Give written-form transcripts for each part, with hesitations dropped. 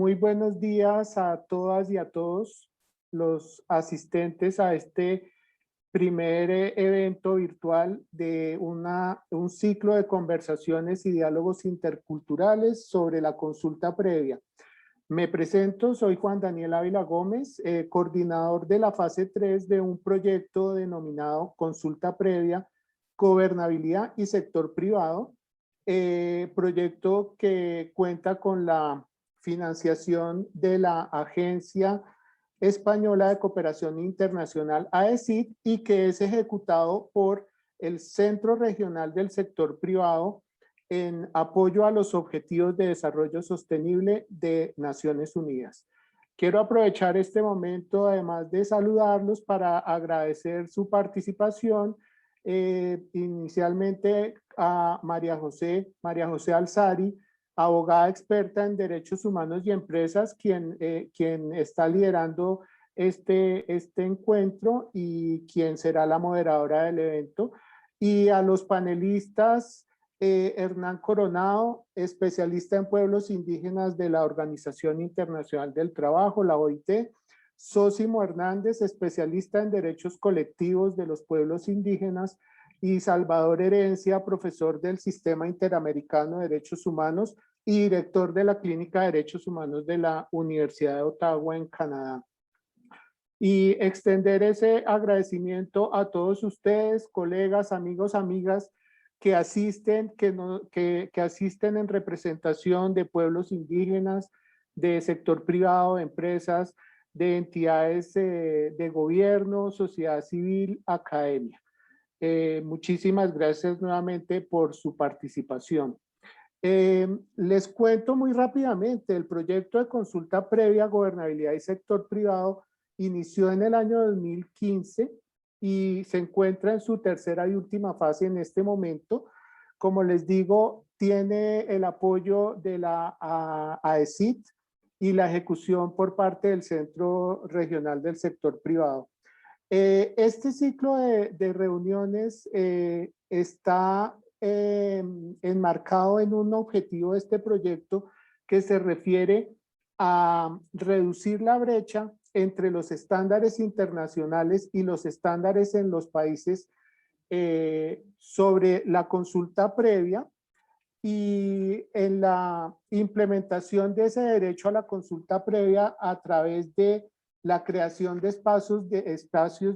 Muy buenos días a todas y a todos los asistentes a este primer evento virtual de un ciclo de conversaciones y diálogos interculturales sobre la consulta previa. Me presento, soy Juan Daniel Ávila Gómez, coordinador de la fase 3 de un proyecto denominado Consulta Previa, Gobernabilidad y Sector Privado, proyecto que cuenta con la financiación de la Agencia Española de Cooperación Internacional, AECID, y que es ejecutado por el Centro Regional del Sector Privado en apoyo a los Objetivos de Desarrollo Sostenible de Naciones Unidas. Quiero aprovechar este momento, además de saludarlos, para agradecer su participación, inicialmente a María José Alzari, abogada experta en derechos humanos y empresas, quien está liderando este encuentro y quien será la moderadora del evento, y a los panelistas Hernán Coronado, especialista en pueblos indígenas de la Organización Internacional del Trabajo, la OIT, Sósimo Hernández, especialista en derechos colectivos de los pueblos indígenas, y Salvador Herencia, profesor del Sistema Interamericano de Derechos Humanos y director de la Clínica de Derechos Humanos de la Universidad de Ottawa en Canadá. Y extender ese agradecimiento a todos ustedes, colegas, amigos, amigas, que asisten, que asisten en representación de pueblos indígenas, de sector privado, de empresas, de entidades de gobierno, sociedad civil, academia. Muchísimas gracias nuevamente por su participación. Les cuento muy rápidamente, el proyecto de consulta previa, gobernabilidad y sector privado inició en el año 2015 y se encuentra en su tercera y última fase en este momento. Como les digo, tiene el apoyo de la AECID y la ejecución por parte del Centro Regional del Sector Privado. Este ciclo de reuniones está enmarcado en un objetivo de este proyecto que se refiere a reducir la brecha entre los estándares internacionales y los estándares en los países sobre la consulta previa y en la implementación de ese derecho a la consulta previa a través de la creación de espacios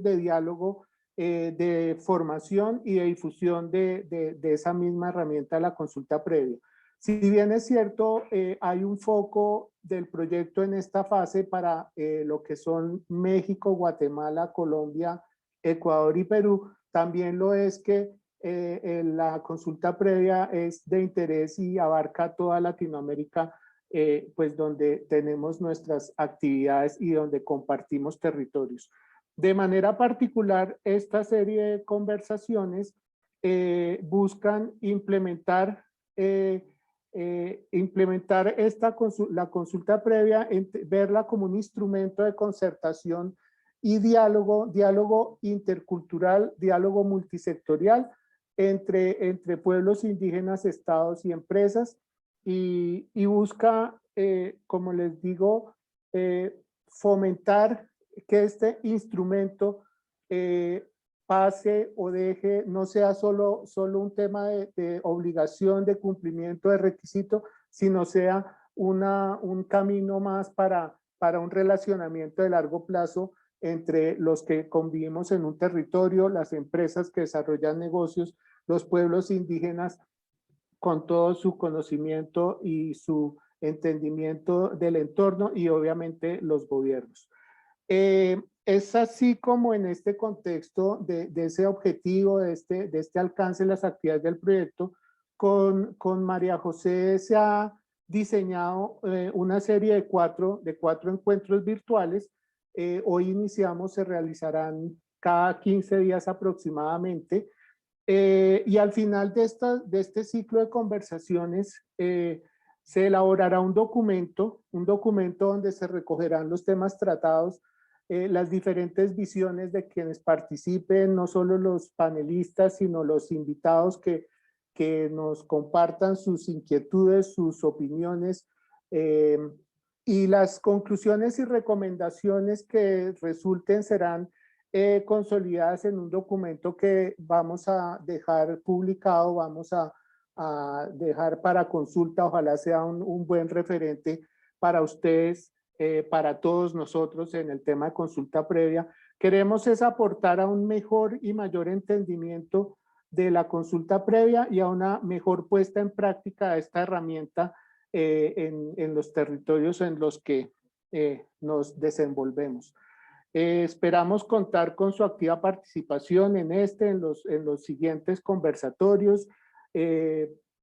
de diálogo, de formación y de difusión de esa misma herramienta de la consulta previa. Si bien es cierto, hay un foco del proyecto en esta fase para lo que son México, Guatemala, Colombia, Ecuador y Perú, también lo es que la consulta previa es de interés y abarca toda Latinoamérica, pues donde tenemos nuestras actividades y donde compartimos territorios. De manera particular, esta serie de conversaciones buscan implementar la consulta previa, verla como un instrumento de concertación y diálogo intercultural, diálogo multisectorial entre pueblos indígenas, estados y empresas, y busca, como les digo, fomentar que este instrumento pase o deje, no sea solo un tema de obligación, de cumplimiento de requisito, sino sea un camino más para un relacionamiento de largo plazo entre los que convivimos en un territorio, las empresas que desarrollan negocios, los pueblos indígenas, con todo su conocimiento y su entendimiento del entorno, y obviamente los gobiernos. Es así como en este contexto de ese objetivo, de este alcance de las actividades del proyecto, con María José se ha diseñado una serie de cuatro encuentros virtuales. Hoy iniciamos, se realizarán cada 15 días aproximadamente, y al final de este ciclo de conversaciones se elaborará un documento donde se recogerán los temas tratados, las diferentes visiones de quienes participen, no solo los panelistas, sino los invitados que nos compartan sus inquietudes, sus opiniones, y las conclusiones y recomendaciones que resulten serán consolidadas en un documento que vamos a dejar publicado, vamos a dejar para consulta, ojalá sea un buen referente para ustedes, para todos nosotros en el tema de consulta previa. Queremos es aportar a un mejor y mayor entendimiento de la consulta previa y a una mejor puesta en práctica de esta herramienta en los territorios en los que nos desenvolvemos. Esperamos contar con su activa participación en los siguientes conversatorios.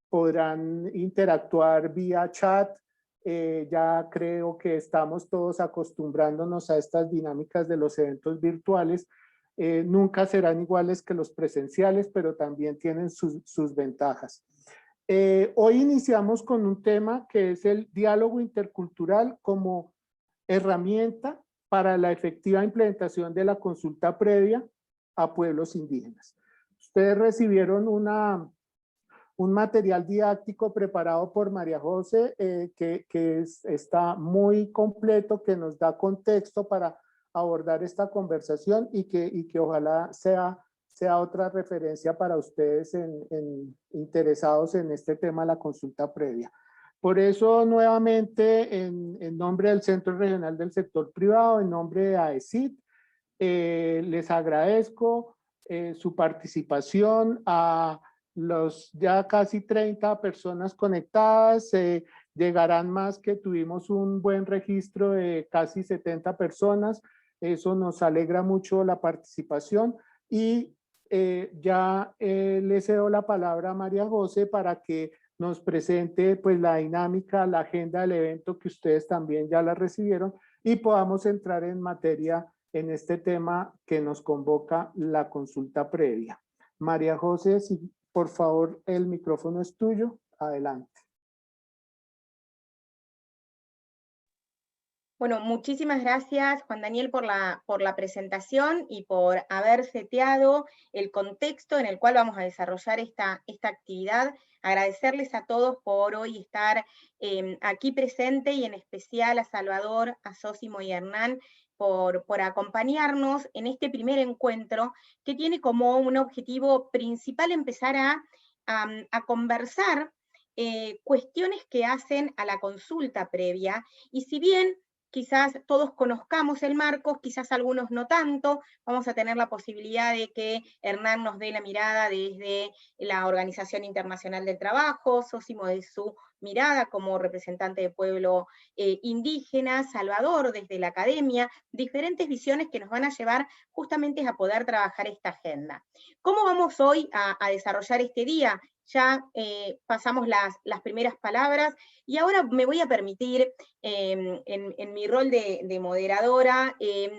Podrán interactuar vía chat. Ya creo que estamos todos acostumbrándonos a estas dinámicas de los eventos virtuales. Nunca serán iguales que los presenciales, pero también tienen sus ventajas. Hoy iniciamos con un tema que es el diálogo intercultural como herramienta para la efectiva implementación de la consulta previa a pueblos indígenas. Ustedes recibieron un material didáctico preparado por María José está muy completo, que nos da contexto para abordar esta conversación y que ojalá sea otra referencia para ustedes interesados en este tema, la consulta previa. Por eso, nuevamente, en nombre del Centro Regional del Sector Privado, en nombre de AECID, les agradezco su participación a los ya casi 30 personas conectadas. Llegarán más, que tuvimos un buen registro de casi 70 personas. Eso nos alegra mucho la participación y ya le cedo la palabra a María José para que nos presente pues la dinámica, la agenda del evento, que ustedes también ya la recibieron, y podamos entrar en materia en este tema que nos convoca, la consulta previa. María José, si por favor el micrófono es tuyo, adelante. Bueno, muchísimas gracias, Juan Daniel, por la presentación y por haber seteado el contexto en el cual vamos a desarrollar esta actividad. Agradecerles a todos por hoy estar aquí presente, y en especial a Salvador, a Sósimo y a Hernán por acompañarnos en este primer encuentro, que tiene como un objetivo principal empezar a conversar cuestiones que hacen a la consulta previa. Y si bien quizás todos conozcamos el marco, quizás algunos no tanto, vamos a tener la posibilidad de que Hernán nos dé la mirada desde la Organización Internacional del Trabajo, Sósimo de su mirada como representante de pueblo indígena, Salvador desde la academia, diferentes visiones que nos van a llevar justamente a poder trabajar esta agenda. ¿Cómo vamos hoy a desarrollar este día? Ya pasamos las primeras palabras, y ahora me voy a permitir, en mi rol de moderadora,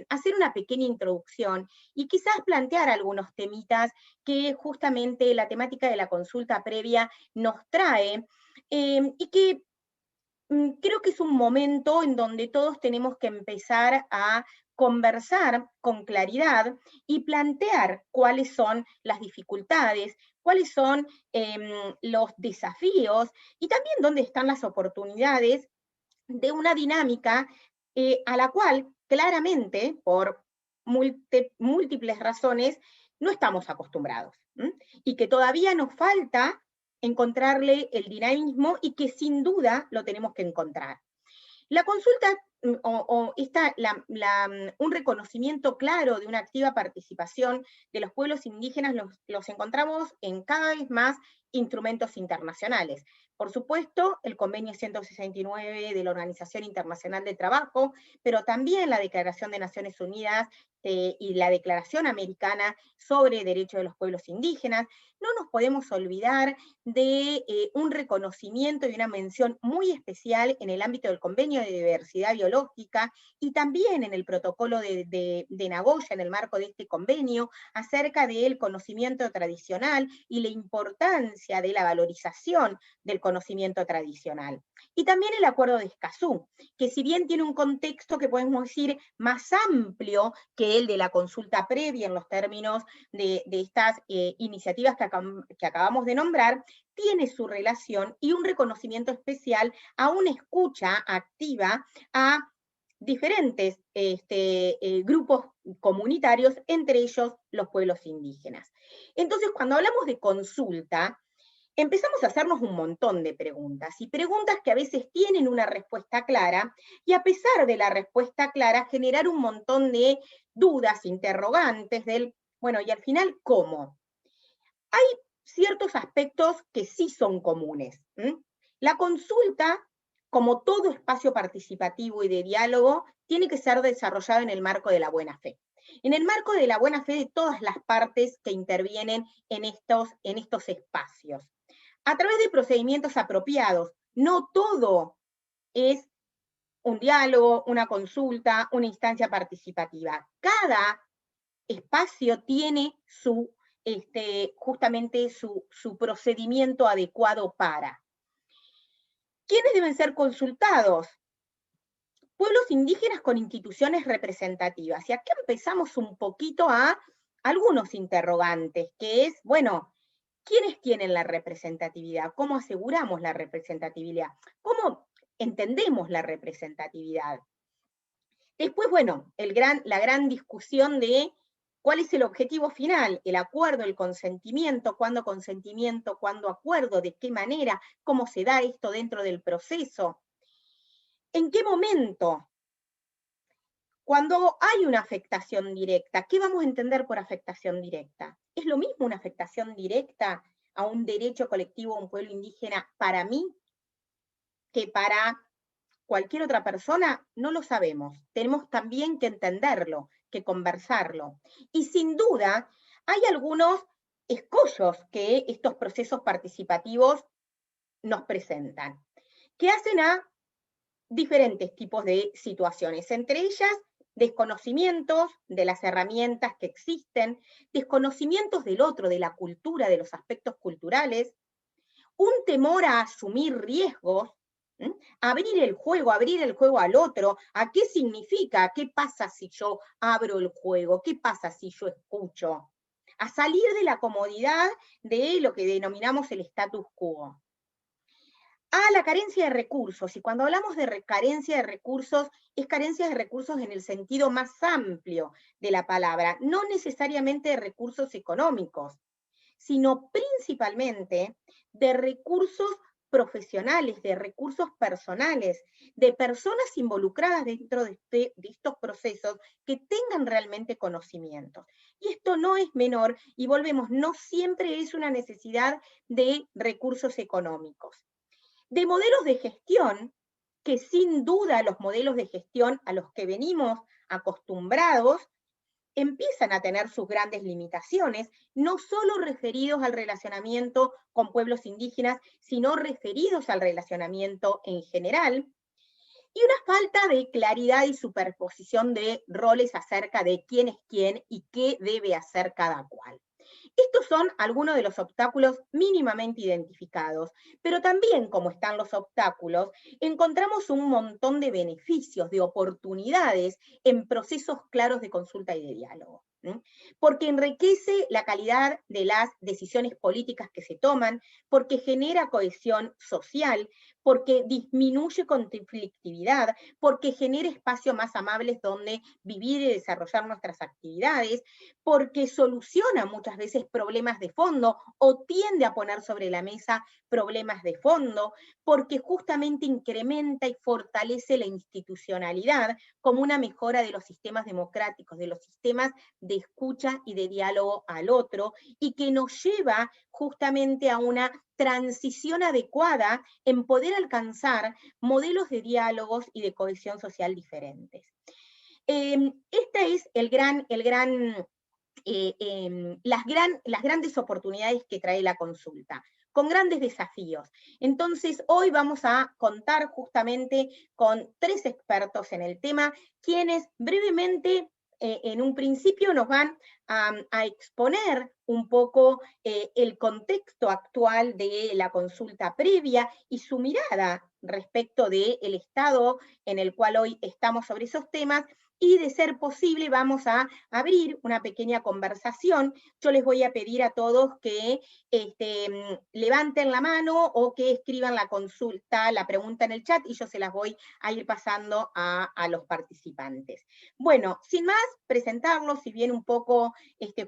hacer una pequeña introducción y quizás plantear algunos temitas que justamente la temática de la consulta previa nos trae, y que creo que es un momento en donde todos tenemos que empezar a conversar con claridad y plantear cuáles son las dificultades, cuáles son los desafíos, y también dónde están las oportunidades de una dinámica a la cual claramente, por múltiples razones, no estamos acostumbrados, y que todavía nos falta encontrarle el dinamismo, y que sin duda lo tenemos que encontrar. La consulta un reconocimiento claro de una activa participación de los pueblos indígenas los encontramos en cada vez más instrumentos internacionales. Por supuesto, el Convenio 169 de la Organización Internacional del Trabajo, pero también la Declaración de Naciones Unidas y la Declaración Americana sobre Derechos de los Pueblos Indígenas. No nos podemos olvidar de un reconocimiento y una mención muy especial en el ámbito del Convenio de Diversidad Biológica, y también en el protocolo de Nagoya, en el marco de este convenio, acerca del conocimiento tradicional y la importancia de la valorización del conocimiento tradicional. Y también el Acuerdo de Escazú, que si bien tiene un contexto que podemos decir más amplio que el de la consulta previa en los términos de estas iniciativas que acabamos de nombrar, tiene su relación y un reconocimiento especial a una escucha activa a diferentes grupos comunitarios, entre ellos los pueblos indígenas. Entonces, cuando hablamos de consulta, empezamos a hacernos un montón de preguntas, y preguntas que a veces tienen una respuesta clara, y a pesar de la respuesta clara, generar un montón de dudas, interrogantes del, bueno, y al final, ¿cómo? Hay ciertos aspectos que sí son comunes. La consulta, como todo espacio participativo y de diálogo, tiene que ser desarrollado en el marco de la buena fe. En el marco de la buena fe de todas las partes que intervienen en estos espacios. A través de procedimientos apropiados. No todo es un diálogo, una consulta, una instancia participativa. Cada espacio tiene justamente su procedimiento adecuado para. ¿Quiénes deben ser consultados? Pueblos indígenas con instituciones representativas. Y aquí empezamos un poquito a algunos interrogantes, que es, bueno, ¿quiénes tienen la representatividad? ¿Cómo aseguramos la representatividad? ¿Cómo entendemos la representatividad? Después, bueno, la gran discusión de cuál es el objetivo final, el acuerdo, el consentimiento, cuándo acuerdo, de qué manera, cómo se da esto dentro del proceso. ¿En qué momento? Cuando hay una afectación directa, ¿qué vamos a entender por afectación directa? ¿Es lo mismo una afectación directa a un derecho colectivo a un pueblo indígena para mí que para cualquier otra persona? No lo sabemos. Tenemos también que entenderlo, que conversarlo. Y sin duda, hay algunos escollos que estos procesos participativos nos presentan, que hacen a diferentes tipos de situaciones, entre ellas desconocimientos de las herramientas que existen, desconocimientos del otro, de la cultura, de los aspectos culturales, un temor a asumir riesgos, abrir el juego al otro. ¿A qué significa? ¿Qué pasa si yo abro el juego? ¿Qué pasa si yo escucho? A salir de la comodidad de lo que denominamos el status quo. A la carencia de recursos, y cuando hablamos de carencia de recursos, es carencia de recursos en el sentido más amplio de la palabra, no necesariamente de recursos económicos, sino principalmente de recursos profesionales, de recursos personales, de personas involucradas dentro de estos procesos que tengan realmente conocimientos. Y esto no es menor, y volvemos, no siempre es una necesidad de recursos económicos. De modelos de gestión, que sin duda los modelos de gestión a los que venimos acostumbrados empiezan a tener sus grandes limitaciones, no solo referidos al relacionamiento con pueblos indígenas, sino referidos al relacionamiento en general, y una falta de claridad y superposición de roles acerca de quién es quién y qué debe hacer cada cual. Estos son algunos de los obstáculos mínimamente identificados, pero también, como están los obstáculos, encontramos un montón de beneficios, de oportunidades en procesos claros de consulta y de diálogo. Porque enriquece la calidad de las decisiones políticas que se toman, porque genera cohesión social, porque disminuye conflictividad, porque genera espacios más amables donde vivir y desarrollar nuestras actividades, porque soluciona muchas veces problemas de fondo o tiende a poner sobre la mesa problemas de fondo, porque justamente incrementa y fortalece la institucionalidad como una mejora de los sistemas democráticos, de los sistemas de escucha y de diálogo al otro, y que nos lleva justamente a una transición adecuada en poder alcanzar modelos de diálogos y de cohesión social diferentes. Este es las grandes oportunidades que trae la consulta, con grandes desafíos. Entonces, hoy vamos a contar justamente con 3 expertos en el tema, quienes brevemente, en un principio, nos van a exponer un poco el contexto actual de la consulta previa y su mirada respecto del estado en el cual hoy estamos sobre esos temas, y de ser posible vamos a abrir una pequeña conversación. Yo les voy a pedir a todos que levanten la mano o que escriban la consulta, la pregunta en el chat, y yo se las voy a ir pasando a los participantes. Bueno, sin más, presentarlos, si bien un poco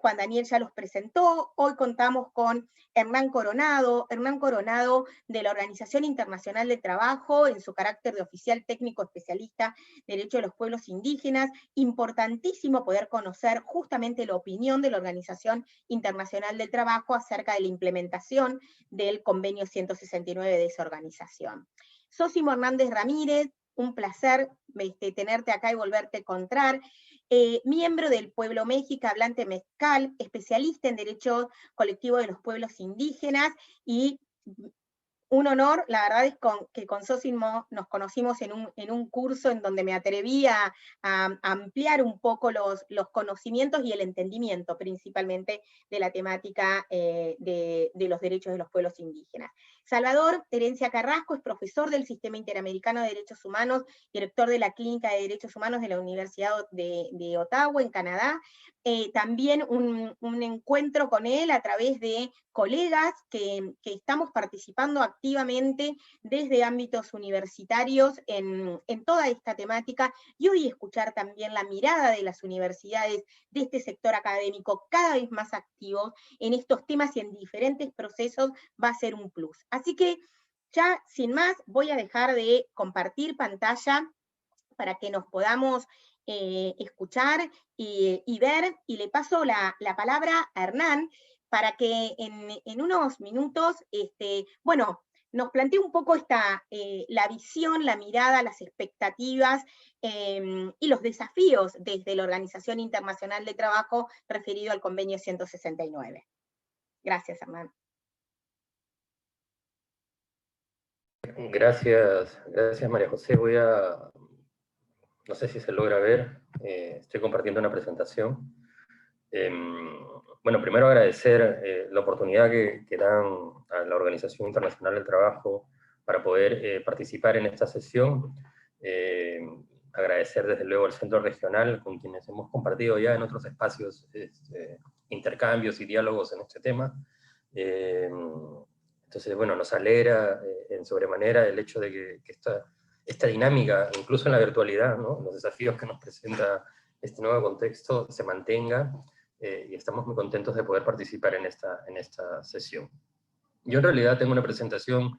Juan Daniel ya los presentó, hoy contamos con Hernán Coronado de la Organización Internacional del Trabajo, en su carácter de oficial técnico especialista de Derecho de los Pueblos Indígenas. Importantísimo poder conocer justamente la opinión de la Organización Internacional del Trabajo acerca de la implementación del convenio 169 de esa organización. Sósimo Hernández Ramírez, un placer tenerte acá y volverte a encontrar. Miembro del Pueblo México, hablante mezcal, especialista en Derecho Colectivo de los Pueblos Indígenas, y un honor, la verdad es que con Sósimo nos conocimos en un curso en donde me atreví a ampliar un poco los conocimientos y el entendimiento, principalmente de la temática de los derechos de los pueblos indígenas. Salvador Herencia Carrasco es profesor del Sistema Interamericano de Derechos Humanos, director de la Clínica de Derechos Humanos de la Universidad de Ottawa, en Canadá. También un encuentro con él a través de colegas que estamos participando activamente desde ámbitos universitarios en toda esta temática, y hoy escuchar también la mirada de las universidades, de este sector académico cada vez más activo en estos temas y en diferentes procesos, va a ser un plus. Así que ya sin más voy a dejar de compartir pantalla para que nos podamos escuchar y ver, y le paso la palabra a Hernán para que en unos minutos, bueno, nos plantee un poco la visión, la mirada, las expectativas y los desafíos desde la Organización Internacional de Trabajo referido al convenio 169. Gracias, Hernán. Gracias María José. No sé si se logra ver, estoy compartiendo una presentación. Bueno, primero agradecer la oportunidad que dan a la Organización Internacional del Trabajo para poder participar en esta sesión. Agradecer desde luego al Centro Regional, con quienes hemos compartido ya en otros espacios intercambios y diálogos en este tema. Entonces, bueno, nos alegra en sobremanera el hecho de que esta dinámica, incluso en la virtualidad, ¿no? Los desafíos que nos presenta este nuevo contexto, se mantenga, y estamos muy contentos de poder participar en esta sesión. Yo en realidad tengo una presentación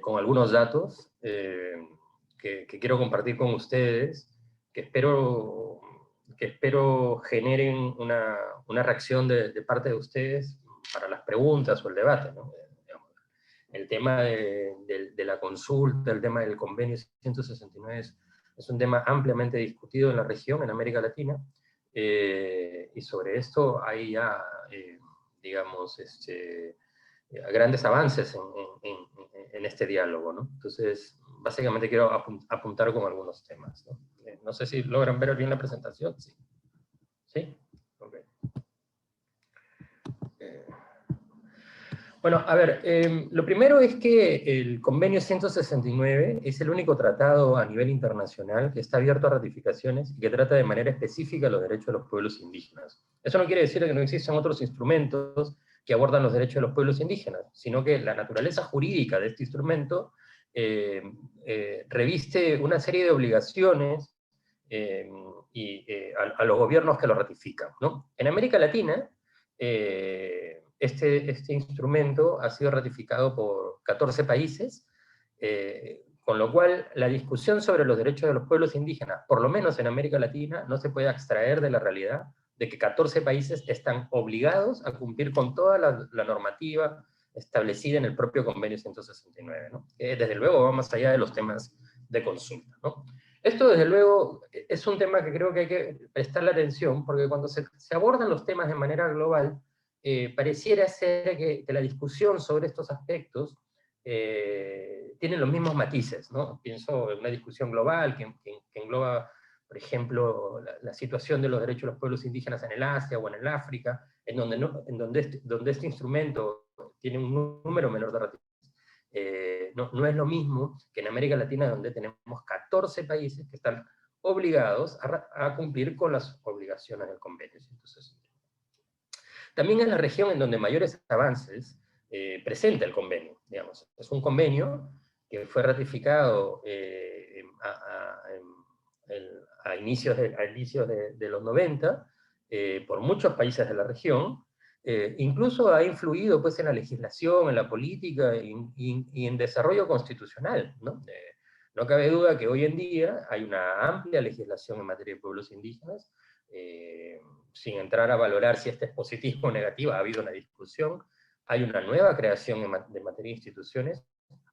con algunos datos que quiero compartir con ustedes, que espero generen una reacción de parte de ustedes para las preguntas o el debate, ¿no? El tema de la consulta, el tema del convenio 169 es un tema ampliamente discutido en la región, en América Latina, y sobre esto hay ya, digamos, grandes avances en este diálogo, ¿no? Entonces, básicamente quiero apuntar con algunos temas, ¿no? No sé si logran ver bien la presentación. ¿Sí? ¿Sí? Ok. Bueno, a ver, lo primero es que el convenio 169 es el único tratado a nivel internacional que está abierto a ratificaciones y que trata de manera específica los derechos de los pueblos indígenas. Eso no quiere decir que no existen otros instrumentos que abordan los derechos de los pueblos indígenas, sino que la naturaleza jurídica de este instrumento reviste una serie de obligaciones a los gobiernos que lo ratifican, ¿no? En América Latina, este instrumento ha sido ratificado por 14 países, con lo cual la discusión sobre los derechos de los pueblos indígenas, por lo menos en América Latina, no se puede extraer de la realidad de que 14 países están obligados a cumplir con toda la normativa establecida en el propio convenio 169, ¿no? Desde luego va más allá de los temas de consulta, ¿no? Esto, desde luego, es un tema que creo que hay que prestarle atención, porque cuando se abordan los temas de manera global, pareciera ser que la discusión sobre estos aspectos tiene los mismos matices, ¿no? Pienso en una discusión global que engloba por ejemplo, la situación de los derechos de los pueblos indígenas en el Asia o en el África, donde este instrumento tiene un número menor de ratificaciones. No es lo mismo que en América Latina, donde tenemos 14 países que están obligados a cumplir con las obligaciones del convenio 160. También es la región en donde mayores avances presenta el convenio, digamos. Es un convenio que fue ratificado a inicios de los 90 por muchos países de la región, incluso ha influido pues, en la legislación, en la política y en desarrollo constitucional, ¿no? No cabe duda que hoy en día hay una amplia legislación en materia de pueblos indígenas, sin entrar a valorar si este es positivo o negativa, ha habido una discusión, hay una nueva creación de materia de instituciones,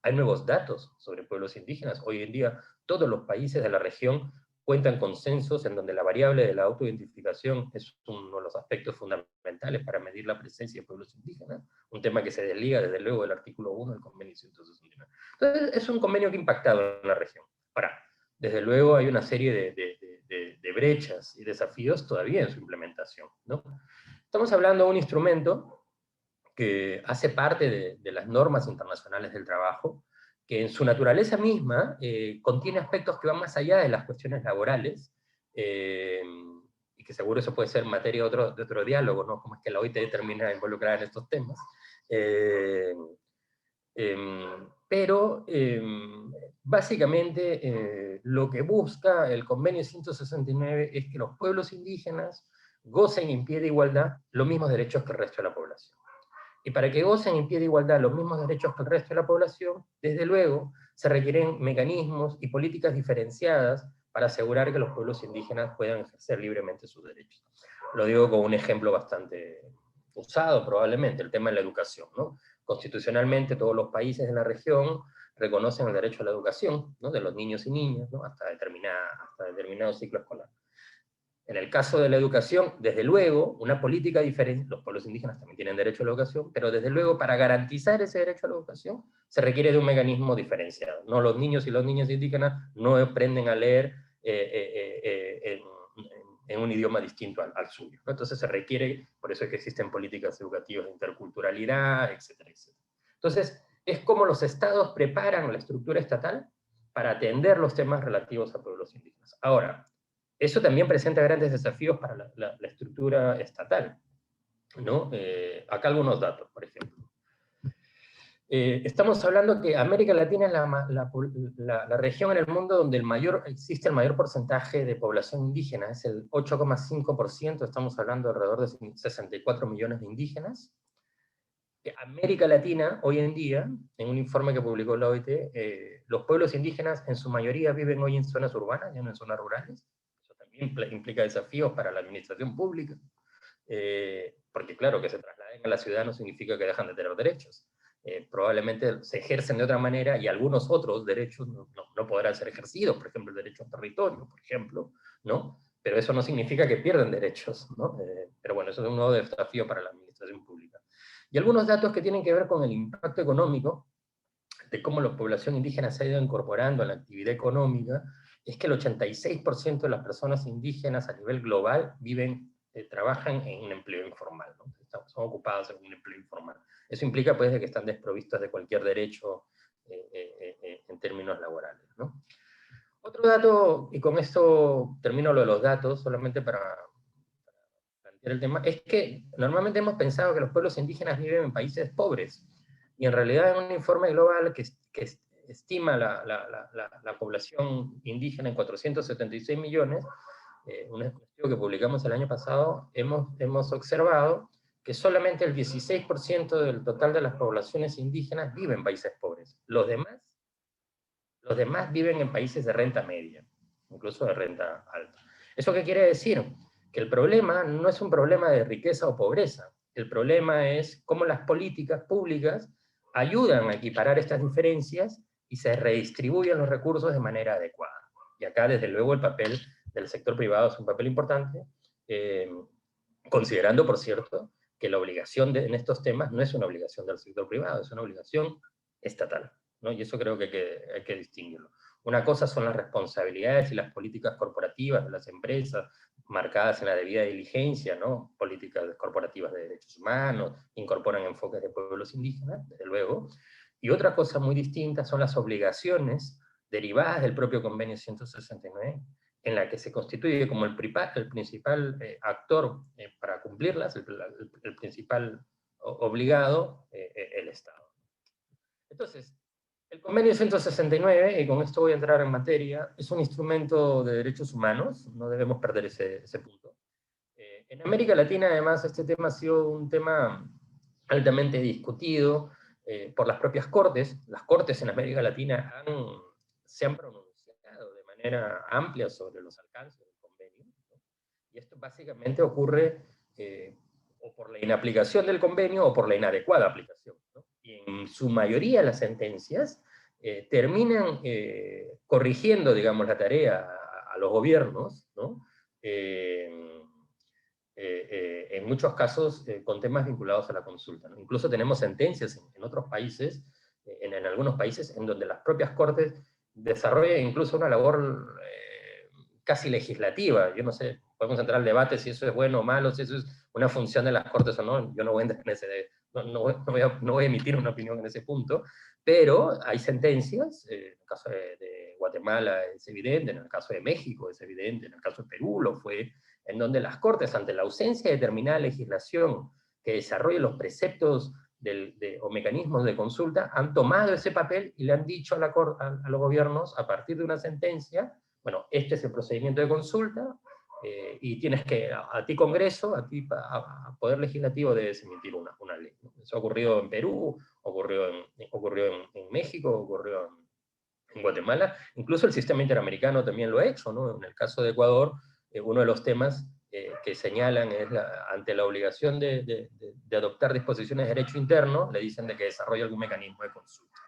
hay nuevos datos sobre pueblos indígenas. Hoy en día todos los países de la región cuentan con censos en donde la variable de la autoidentificación es uno de los aspectos fundamentales para medir la presencia de pueblos indígenas, un tema que se desliga desde luego del artículo 1 del convenio 169. Entonces es un convenio que ha impactado en la región. Ahora, desde luego hay una serie de brechas y desafíos todavía en su implementación, ¿no? Estamos hablando de un instrumento que hace parte de las normas internacionales del trabajo, que en su naturaleza misma contiene aspectos que van más allá de las cuestiones laborales, y que seguro eso puede ser materia de otro diálogo, ¿no? Cómo es que la OIT termina involucrada en estos temas. Pero básicamente lo que busca el convenio 169 es que los pueblos indígenas gocen en pie de igualdad los mismos derechos que el resto de la población. Y para que gocen en pie de igualdad los mismos derechos que el resto de la población, desde luego se requieren mecanismos y políticas diferenciadas para asegurar que los pueblos indígenas puedan ejercer libremente sus derechos. Lo digo con un ejemplo bastante usado probablemente, el tema de la educación, ¿no? Constitucionalmente todos los países de la región reconocen el derecho a la educación, ¿no? De los niños y niñas, ¿no? hasta determinado ciclo escolar. En el caso de la educación, desde luego, una política diferente, los pueblos indígenas también tienen derecho a la educación, pero desde luego para garantizar ese derecho a la educación se requiere de un mecanismo diferenciado. No, los niños y las niñas indígenas no aprenden a leer en un idioma distinto al suyo. Entonces se requiere, por eso es que existen políticas educativas de interculturalidad, etcétera, etcétera. Entonces, es como los estados preparan la estructura estatal para atender los temas relativos a pueblos indígenas. Ahora, eso también presenta grandes desafíos para la estructura estatal, ¿no? Acá algunos datos, por ejemplo. Estamos hablando que América Latina es la región en el mundo donde existe el mayor porcentaje de población indígena, es el 8,5%, estamos hablando de alrededor de 64 millones de indígenas. América Latina, hoy en día, en un informe que publicó la OIT, los pueblos indígenas en su mayoría viven hoy en zonas urbanas, ya no en zonas rurales. Eso también implica desafíos para la administración pública, porque claro, que se trasladen a la ciudad no significa que dejan de tener derechos. Probablemente se ejercen de otra manera y algunos otros derechos no podrán ser ejercidos, por ejemplo, el derecho al territorio, por ejemplo, ¿no? Pero eso no significa que pierdan derechos, ¿no? Pero bueno, eso es un nuevo desafío para la administración pública. Y algunos datos que tienen que ver con el impacto económico, de cómo la población indígena se ha ido incorporando a la actividad económica, es que el 86% de las personas indígenas a nivel global trabajan en un empleo informal, ¿no? Son ocupados en un empleo informal. Eso implica pues de que están desprovistos de cualquier derecho en términos laborales, ¿no? Otro dato, y con esto termino lo de los datos, solamente para plantear el tema, es que normalmente hemos pensado que los pueblos indígenas viven en países pobres, y en realidad en un informe global que estima la población indígena en 476 millones, un estudio que publicamos el año pasado, hemos observado que solamente el 16% del total de las poblaciones indígenas viven en países pobres. Los demás viven en países de renta media, incluso de renta alta. ¿Eso qué quiere decir? Que el problema no es un problema de riqueza o pobreza. El problema es cómo las políticas públicas ayudan a equiparar estas diferencias y se redistribuyen los recursos de manera adecuada. Y acá, desde luego, el papel del sector privado es un papel importante, considerando, por cierto, que la obligación en estos temas no es una obligación del sector privado, es una obligación estatal, ¿no? Y eso creo que hay que distinguirlo. Una cosa son las responsabilidades y las políticas corporativas de las empresas, marcadas en la debida diligencia, ¿no? Políticas corporativas de derechos humanos, incorporan enfoques de pueblos indígenas, desde luego. Y otra cosa muy distinta son las obligaciones derivadas del propio Convenio 169, en la que se constituye como el principal actor para cumplirlas, el principal obligado, el Estado. Entonces, el Convenio 169, y con esto voy a entrar en materia, es un instrumento de derechos humanos, no debemos perder ese punto. En América Latina, además, este tema ha sido un tema altamente discutido por las propias cortes. Las cortes en América Latina se han pronunciado de manera amplia sobre los alcances del convenio, ¿no? Y esto básicamente ocurre o por la inaplicación del convenio o por la inadecuada aplicación, ¿no? Y en su mayoría las sentencias terminan corrigiendo, digamos, la tarea a los gobiernos, ¿no? En muchos casos con temas vinculados a la consulta, ¿no? Incluso tenemos sentencias en otros países, en algunos países, en donde las propias cortes desarrollan incluso una labor casi legislativa. Yo no sé, podemos entrar al debate si eso es bueno o malo, si eso es una función de las cortes o no. Yo no voy a entrar en no voy a emitir una opinión en ese punto, pero hay sentencias, en el caso de Guatemala es evidente, en el caso de México es evidente, en el caso de Perú lo fue, en donde las Cortes, ante la ausencia de determinada legislación que desarrolle los preceptos o mecanismos de consulta, han tomado ese papel y le han dicho a los gobiernos, a partir de una sentencia, bueno, este es el procedimiento de consulta, y tienes que, a ti Congreso, a Poder Legislativo debes emitir una ley, ¿no? Eso ha ocurrido en Perú, ocurrió en México, ocurrió en Guatemala, incluso el sistema interamericano también lo ha hecho, ¿no? En el caso de Ecuador, uno de los temas que señalan es ante la obligación de adoptar disposiciones de derecho interno, le dicen de que desarrolle algún mecanismo de consulta.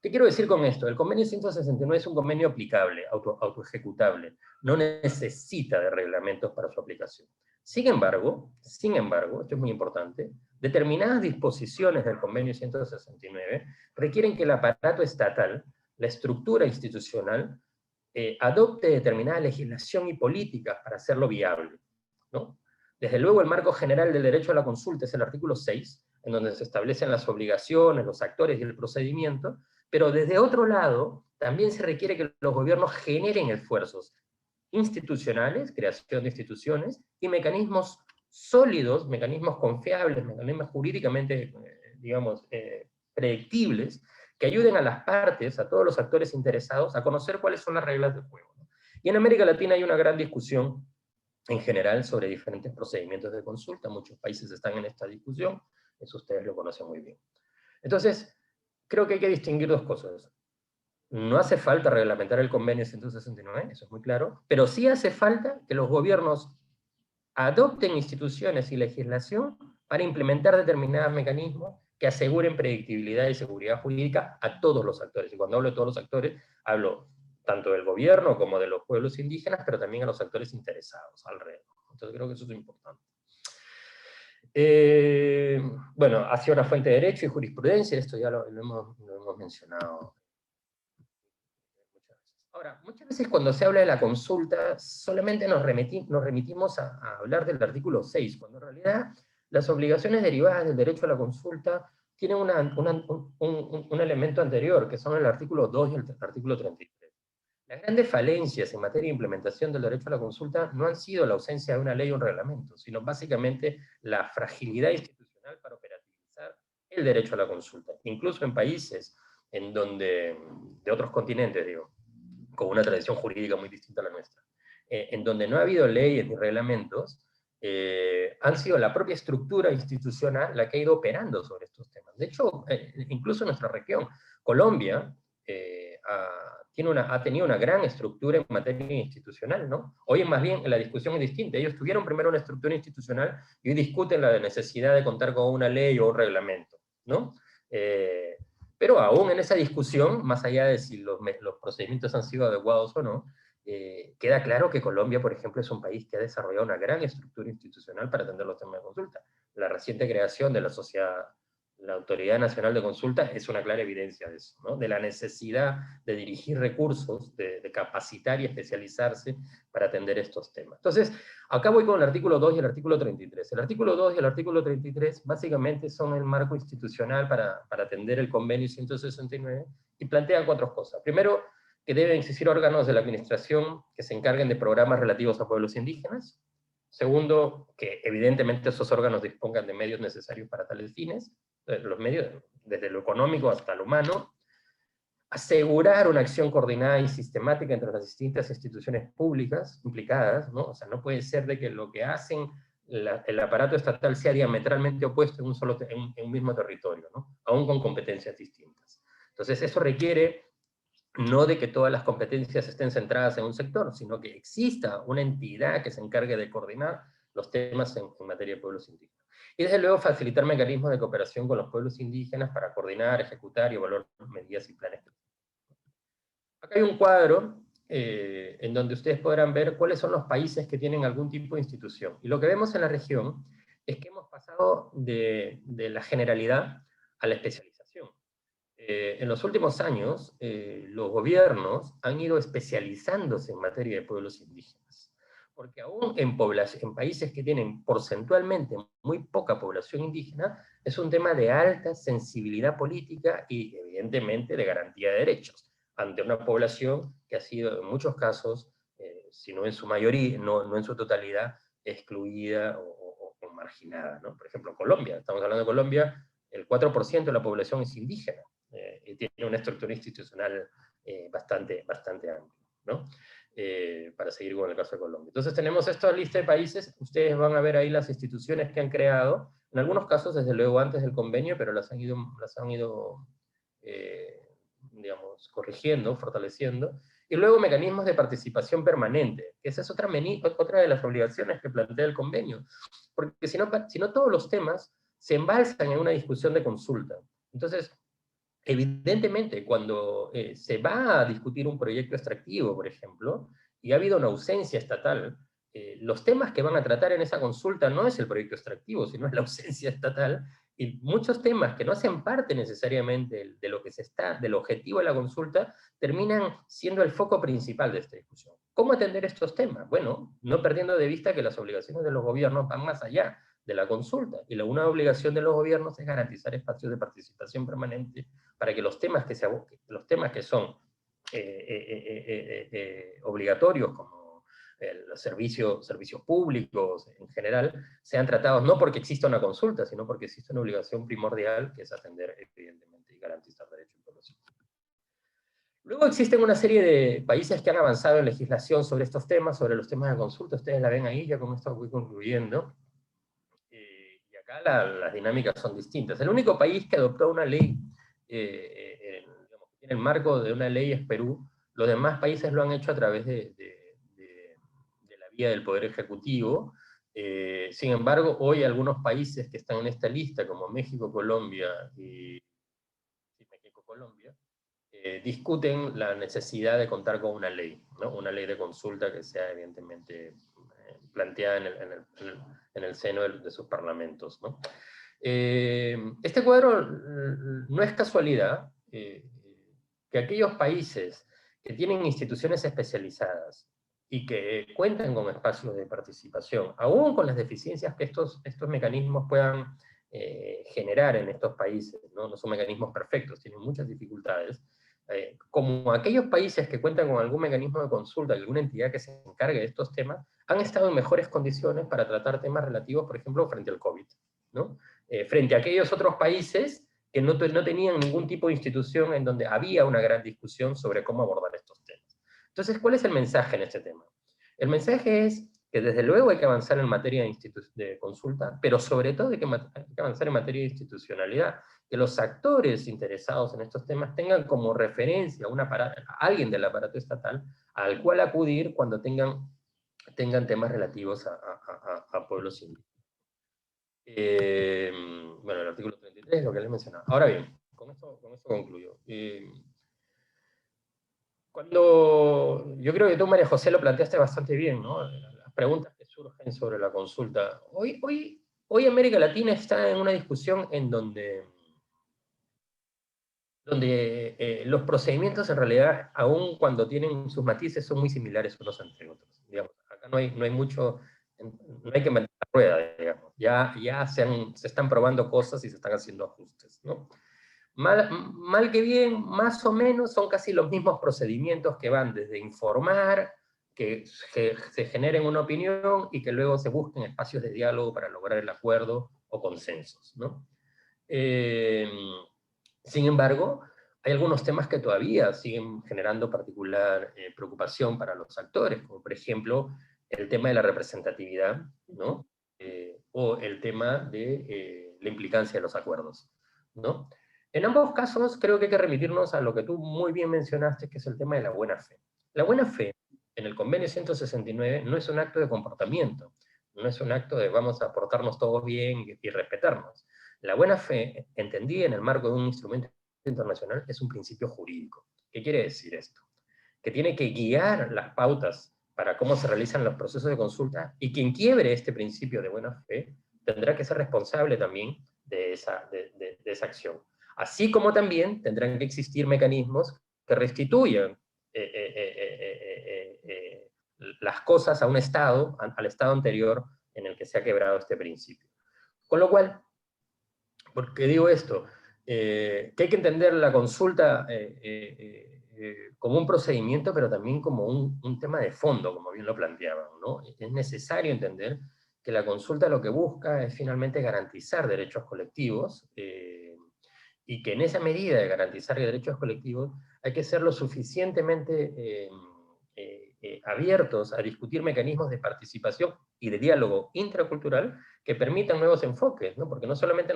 ¿Qué quiero decir con esto? El convenio 169 es un convenio aplicable, autoejecutable, no necesita de reglamentos para su aplicación. Sin embargo, esto es muy importante, determinadas disposiciones del convenio 169 requieren que el aparato estatal, la estructura institucional, adopte determinada legislación y políticas para hacerlo viable, ¿no? Desde luego, el marco general del derecho a la consulta es el artículo 6, en donde se establecen las obligaciones, los actores y el procedimiento, pero desde otro lado, también se requiere que los gobiernos generen esfuerzos institucionales, creación de instituciones, y mecanismos sólidos, mecanismos confiables, mecanismos jurídicamente, digamos, predictibles, que ayuden a las partes, a todos los actores interesados, a conocer cuáles son las reglas del juego, ¿no? Y en América Latina hay una gran discusión en general sobre diferentes procedimientos de consulta. Muchos países están en esta discusión, eso ustedes lo conocen muy bien. Entonces, creo que hay que distinguir dos cosas. No hace falta reglamentar el convenio 169, eso es muy claro, pero sí hace falta que los gobiernos adopten instituciones y legislación para implementar determinados mecanismos que aseguren predictibilidad y seguridad jurídica a todos los actores. Y cuando hablo de todos los actores, hablo tanto del gobierno como de los pueblos indígenas, pero también a los actores interesados alrededor. Entonces creo que eso es importante. Bueno, hacia una fuente de derecho y jurisprudencia, esto ya lo hemos mencionado. Ahora, muchas veces cuando se habla de la consulta, solamente nos remitimos a hablar del artículo 6, cuando en realidad las obligaciones derivadas del derecho a la consulta tienen un elemento anterior, que son el artículo 2 y el artículo 33. Las grandes falencias en materia de implementación del derecho a la consulta no han sido la ausencia de una ley o un reglamento, sino básicamente la fragilidad institucional para operativizar el derecho a la consulta. Incluso en países en donde, de otros continentes, digo, con una tradición jurídica muy distinta a la nuestra, en donde no ha habido leyes ni reglamentos, han sido la propia estructura institucional la que ha ido operando sobre estos temas. De hecho, incluso en nuestra región, Colombia ha tenido una gran estructura en materia institucional, ¿no? Hoy más bien la discusión es distinta. Ellos tuvieron primero una estructura institucional y hoy discuten la necesidad de contar con una ley o un reglamento, ¿no? Pero aún en esa discusión, más allá de si los procedimientos han sido adecuados o no, queda claro que Colombia, por ejemplo, es un país que ha desarrollado una gran estructura institucional para atender los temas de consulta. La reciente creación de la sociedad la Autoridad Nacional de Consulta es una clara evidencia de eso, ¿no? De la necesidad de dirigir recursos, de capacitar y especializarse para atender estos temas. Entonces, acá voy con el artículo 2 y el artículo 33. El artículo 2 y el artículo 33 básicamente son el marco institucional para atender el convenio 169 y plantean 4 cosas. Primero, que deben existir órganos de la administración que se encarguen de programas relativos a pueblos indígenas. Segundo, que evidentemente esos órganos dispongan de medios necesarios para tales fines, los medios desde lo económico hasta lo humano. Asegurar una acción coordinada y sistemática entre las distintas instituciones públicas implicadas, ¿no? O sea, no puede ser de que lo que hacen el aparato estatal sea diametralmente opuesto en un mismo territorio, ¿no? Aún con competencias distintas. Entonces eso requiere no de que todas las competencias estén centradas en un sector, sino que exista una entidad que se encargue de coordinar los temas en materia de pueblos indígenas. Y desde luego facilitar mecanismos de cooperación con los pueblos indígenas para coordinar, ejecutar y evaluar medidas y planes. Acá hay un cuadro en donde ustedes podrán ver cuáles son los países que tienen algún tipo de institución. Y lo que vemos en la región es que hemos pasado de la generalidad a la especialización. En los últimos años, los gobiernos han ido especializándose en materia de pueblos indígenas, porque aún en países que tienen porcentualmente muy poca población indígena, es un tema de alta sensibilidad política y evidentemente de garantía de derechos, ante una población que ha sido en muchos casos, si no en su mayoría, no en su totalidad, excluida o marginada, ¿no? Por ejemplo, Colombia, estamos hablando de Colombia, el 4% de la población es indígena, y tiene una estructura institucional bastante amplia, ¿no? Para seguir con el caso de Colombia. Entonces tenemos esta lista de países, ustedes van a ver ahí las instituciones que han creado, en algunos casos desde luego antes del convenio, pero las han ido digamos, corrigiendo, fortaleciendo, y luego mecanismos de participación permanente, que esa es otra de las obligaciones que plantea el convenio, porque si no todos los temas se embalsan en una discusión de consulta. Entonces, evidentemente, cuando se va a discutir un proyecto extractivo, por ejemplo, y ha habido una ausencia estatal, los temas que van a tratar en esa consulta no es el proyecto extractivo, sino es la ausencia estatal, y muchos temas que no hacen parte necesariamente del objetivo de la consulta, terminan siendo el foco principal de esta discusión. ¿Cómo atender estos temas? Bueno, no perdiendo de vista que las obligaciones de los gobiernos van más allá de la consulta, y una obligación de los gobiernos es garantizar espacios de participación permanente para que los temas que son obligatorios, como los servicios públicos en general, sean tratados no porque exista una consulta, sino porque existe una obligación primordial, que es atender, evidentemente, y garantizar derechos de población. Luego existen una serie de países que han avanzado en legislación sobre estos temas, sobre los temas de consulta, ustedes la ven ahí, ya con esto voy concluyendo. Y acá las dinámicas son distintas. El único país que adoptó una ley, digamos, en el marco de una ley es Perú. Los demás países lo han hecho a través de la vía del Poder Ejecutivo. Sin embargo, hoy algunos países que están en esta lista, como México, Colombia y México-Colombia, discuten la necesidad de contar con una ley, ¿no? Una ley de consulta que sea evidentemente planteada en el seno de sus parlamentos, ¿no? Este cuadro no es casualidad que aquellos países que tienen instituciones especializadas y que cuentan con espacios de participación, aún con las deficiencias que estos mecanismos puedan generar en estos países, ¿no? No son mecanismos perfectos, tienen muchas dificultades, como aquellos países que cuentan con algún mecanismo de consulta, alguna entidad que se encargue de estos temas, han estado en mejores condiciones para tratar temas relativos, por ejemplo, frente al COVID, ¿no? Frente a aquellos otros países que no tenían ningún tipo de institución en donde había una gran discusión sobre cómo abordar estos temas. Entonces, ¿cuál es el mensaje en este tema? El mensaje es que desde luego hay que avanzar en materia de consulta, pero sobre todo hay que avanzar en materia de institucionalidad, que los actores interesados en estos temas tengan como referencia a alguien del aparato estatal al cual acudir cuando tengan temas relativos a pueblos indígenas. Bueno, el artículo 33 es lo que les mencionaba. Ahora bien, con esto concluyo. Yo creo que tú, María José, lo planteaste bastante bien, ¿no? Las preguntas que surgen sobre la consulta. Hoy América Latina está en una discusión en donde donde los procedimientos en realidad, aun cuando tienen sus matices, son muy similares unos entre otros. Digamos, acá no hay mucho, no hay que inventar la rueda, digamos. Ya se están probando cosas y se están haciendo ajustes, ¿no? Mal que bien, más o menos son casi los mismos procedimientos que van desde informar, que se generen una opinión y que luego se busquen espacios de diálogo para lograr el acuerdo o consensos, ¿no? Sin embargo, hay algunos temas que todavía siguen generando particular preocupación para los actores, como por ejemplo el tema de la representatividad, ¿no? O el tema de la implicancia de los acuerdos, ¿no? En ambos casos creo que hay que remitirnos a lo que tú muy bien mencionaste, que es el tema de la buena fe. La buena fe, en el convenio 169, no es un acto de comportamiento, no es un acto de vamos a portarnos todos bien y respetarnos. La buena fe, entendida en el marco de un instrumento internacional, es un principio jurídico. ¿Qué quiere decir esto? Que tiene que guiar las pautas para cómo se realizan los procesos de consulta, y quien quiebre este principio de buena fe tendrá que ser responsable también de esa acción. Así como también tendrán que existir mecanismos que restituyan las cosas a un Estado, al Estado anterior en el que se ha quebrado este principio. Con lo cual, ¿por qué digo esto? Que hay que entender la consulta como un procedimiento, pero también como un tema de fondo, como bien lo planteaban, ¿no? Es necesario entender que la consulta lo que busca es finalmente garantizar derechos colectivos, y que en esa medida de garantizar derechos colectivos hay que ser lo suficientemente abiertos a discutir mecanismos de participación y de diálogo intracultural que permitan nuevos enfoques, ¿no? Porque no solamente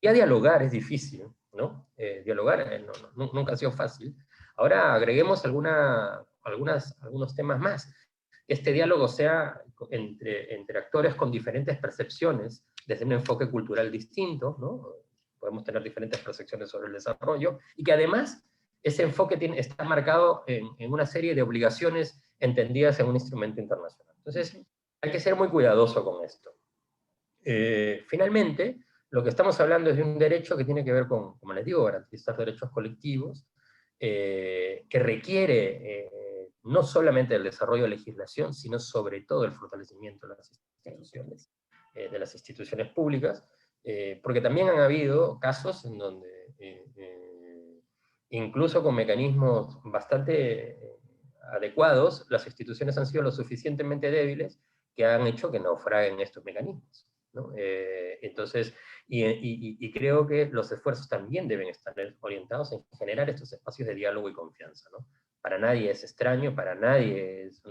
ya dialogar es difícil, ¿no? Dialogar nunca ha sido fácil. Ahora agreguemos algunos temas más. Este diálogo sea entre actores con diferentes percepciones, desde un enfoque cultural distinto, ¿no? Podemos tener diferentes percepciones sobre el desarrollo, y que además ese enfoque está marcado en una serie de obligaciones entendidas en un instrumento internacional. Entonces, hay que ser muy cuidadoso con esto. Finalmente, lo que estamos hablando es de un derecho que tiene que ver con, como les digo, garantizar derechos colectivos, que requiere no solamente el desarrollo de legislación, sino sobre todo el fortalecimiento de las instituciones públicas, porque también han habido casos en donde, incluso con mecanismos bastante adecuados, las instituciones han sido lo suficientemente débiles que han hecho que naufraguen estos mecanismos, ¿no? Entonces, y creo que los esfuerzos también deben estar orientados en generar estos espacios de diálogo y confianza, ¿no? Para nadie es extraño, para nadie es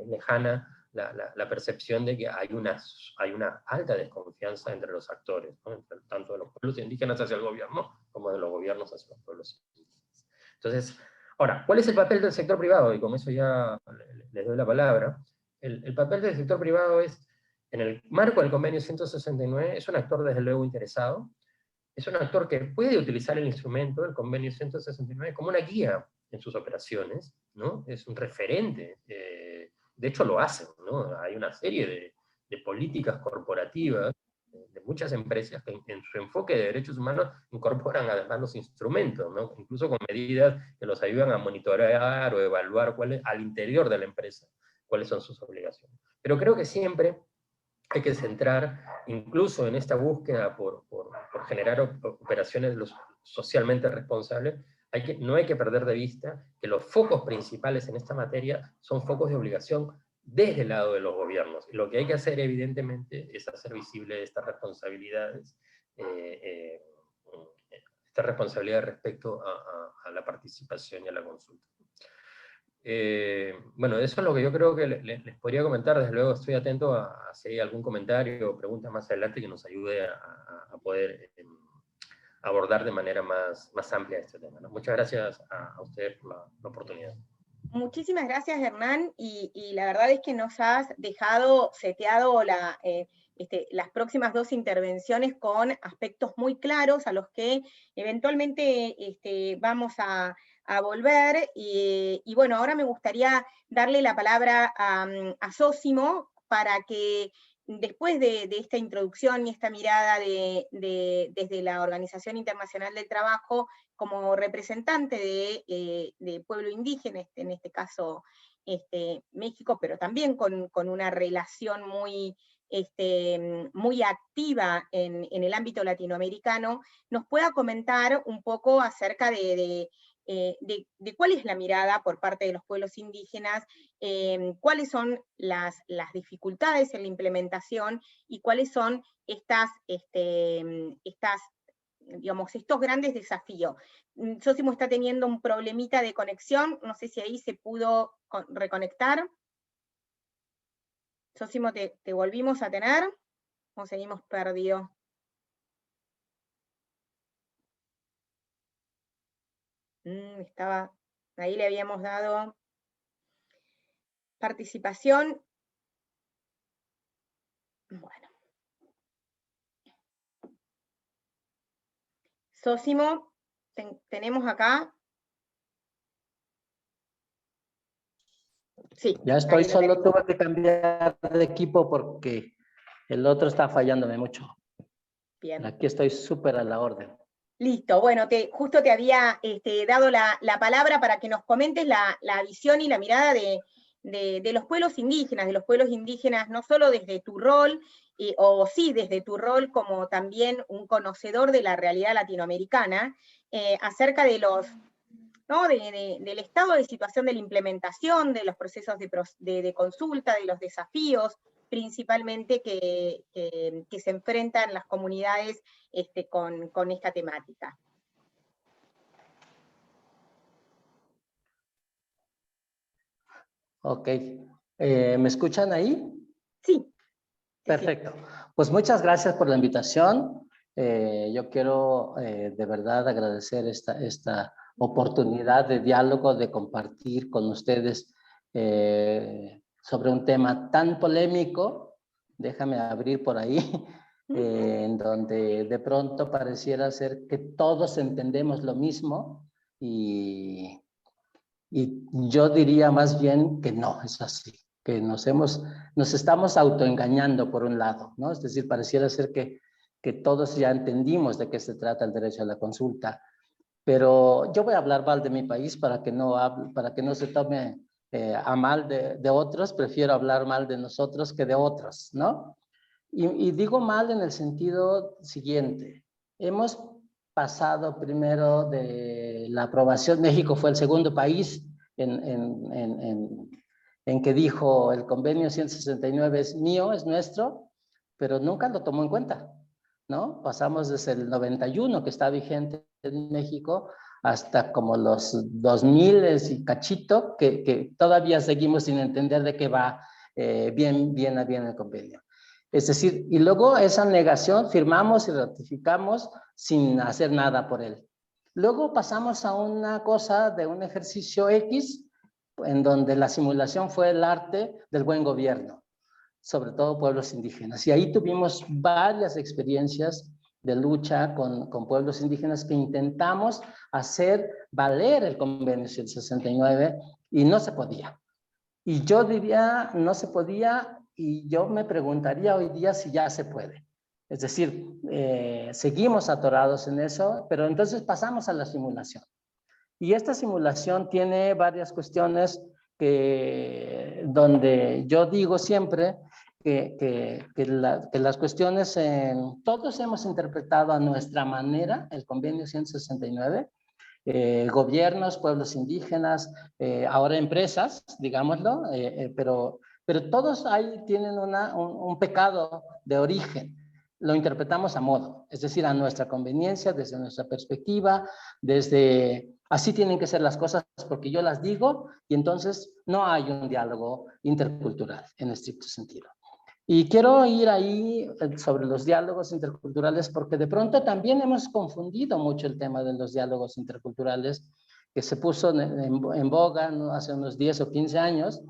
lejana la percepción de que hay una alta desconfianza entre los actores, ¿no? Tanto de los pueblos indígenas hacia el gobierno, como de los gobiernos hacia los pueblos indígenas. Entonces, ahora, ¿cuál es el papel del sector privado? Y con eso ya les doy la palabra. El papel del sector privado es, en el marco del convenio 169, es un actor desde luego interesado, es un actor que puede utilizar el instrumento, el convenio 169, como una guía en sus operaciones, ¿no? Es un referente, de hecho lo hacen, ¿no? Hay una serie de políticas corporativas de muchas empresas que en su enfoque de derechos humanos incorporan además los instrumentos, ¿no? Incluso con medidas que los ayudan a monitorear o evaluar al interior de la empresa cuáles son sus obligaciones. Pero creo que siempre hay que centrar, incluso en esta búsqueda por generar operaciones socialmente responsables, no hay que perder de vista que los focos principales en esta materia son focos de obligación desde el lado de los gobiernos. Y lo que hay que hacer, evidentemente, es hacer visible estas responsabilidades, respecto a la participación y a la consulta. Bueno, eso es lo que yo creo que les podría comentar. Desde luego estoy atento a si hay algún comentario o pregunta más adelante que nos ayude a poder abordar de manera más amplia este tema, ¿no? Muchas gracias a ustedes por la oportunidad. Muchísimas gracias, Hernán, y la verdad es que nos has dejado seteado las próximas dos intervenciones con aspectos muy claros a los que eventualmente vamos a volver, y bueno, ahora me gustaría darle la palabra a Zósimo para que después de esta introducción y esta mirada desde la Organización Internacional del Trabajo, como representante de pueblo indígena, en este caso México, pero también con una relación muy activa en el ámbito latinoamericano, nos pueda comentar un poco acerca de cuál es la mirada por parte de los pueblos indígenas, cuáles son las dificultades en la implementación y cuáles son digamos, estos grandes desafíos. Sósimo está teniendo un problemita de conexión, no sé si ahí se pudo reconectar. Sósimo, ¿te volvimos a tener o seguimos perdidos? Ahí le habíamos dado participación. Bueno. Sósimo, tenemos acá. Sí. Ya estoy, solo tuve que cambiar de equipo porque el otro está fallándome mucho. Bien. Aquí estoy súper a la orden. Listo, bueno, justo te había dado la palabra para que nos comentes la visión y la mirada de los pueblos indígenas, no solo desde tu rol, desde tu rol como también un conocedor de la realidad latinoamericana, acerca de ¿no? del estado de situación de la implementación, de los procesos de consulta, de los desafíos, principalmente que se enfrentan las comunidades con esta temática. Ok. ¿Me escuchan ahí? Sí. Perfecto. Pues muchas gracias por la invitación. Yo quiero de verdad agradecer esta oportunidad de diálogo, de compartir con ustedes sobre un tema tan polémico. Déjame abrir por ahí, en donde de pronto pareciera ser que todos entendemos lo mismo y yo diría más bien que no es así, que nos estamos autoengañando por un lado, ¿no? Es decir, pareciera ser que todos ya entendimos de qué se trata el derecho a la consulta, pero yo voy a hablar mal de mi país para que no se tome a mal de otros. Prefiero hablar mal de nosotros que de otros, ¿no? Y digo mal en el sentido siguiente. Hemos pasado primero de la aprobación. México fue el segundo país en que dijo el convenio 169 es mío, es nuestro, pero nunca lo tomó en cuenta, ¿no? Pasamos desde el 91 que está vigente en México hasta como los 2000 y cachito, que todavía seguimos sin entender de qué va bien el convenio. Es decir, y luego esa negación firmamos y ratificamos sin hacer nada por él. Luego pasamos a una cosa de un ejercicio X, en donde la simulación fue el arte del buen gobierno, sobre todo pueblos indígenas. Y ahí tuvimos varias experiencias de lucha con pueblos indígenas que intentamos hacer valer el convenio 169 y no se podía. Y yo diría, no se podía, y yo me preguntaría hoy día si ya se puede. Es decir, seguimos atorados en eso, pero entonces pasamos a la simulación. Y esta simulación tiene varias cuestiones donde yo digo siempre que las cuestiones, todos hemos interpretado a nuestra manera el convenio 169, gobiernos, pueblos indígenas, ahora empresas, digámoslo, pero todos ahí tienen un pecado de origen. Lo interpretamos a modo, es decir, a nuestra conveniencia, desde nuestra perspectiva, así tienen que ser las cosas porque yo las digo, y entonces no hay un diálogo intercultural en estricto sentido. Y quiero ir ahí sobre los diálogos interculturales porque de pronto también hemos confundido mucho el tema de los diálogos interculturales, que se puso en boga, ¿no?, hace unos 10 o 15 años,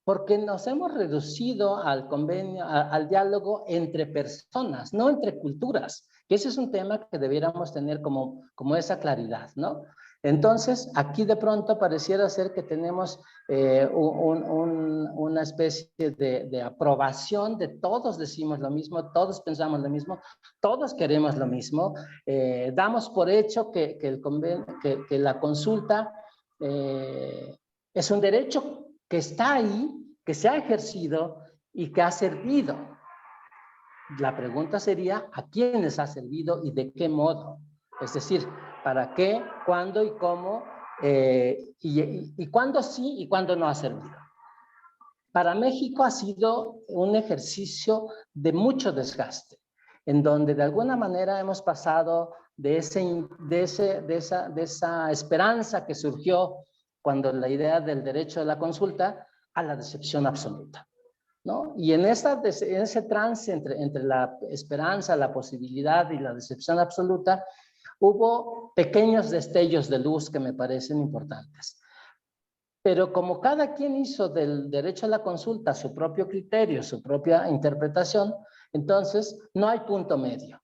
porque nos hemos reducido al convenio, al diálogo entre personas, no entre culturas, que ese es un tema que debiéramos tener como esa claridad, ¿no? Entonces, aquí de pronto pareciera ser que tenemos una especie de aprobación de todos decimos lo mismo, todos pensamos lo mismo, todos queremos lo mismo. Damos por hecho que la consulta es un derecho que está ahí, que se ha ejercido y que ha servido. La pregunta sería, ¿a quiénes ha servido y de qué modo? Es decir, ¿para qué, cuándo y cómo? Y cuándo sí y cuándo no ha servido. Para México ha sido un ejercicio de mucho desgaste, en donde de alguna manera hemos pasado de esa esperanza que surgió cuando la idea del derecho de la consulta a la decepción absoluta, ¿no? Y en ese trance entre la esperanza, la posibilidad y la decepción absoluta, hubo pequeños destellos de luz que me parecen importantes. Pero como cada quien hizo del derecho a la consulta su propio criterio, su propia interpretación, entonces no hay punto medio.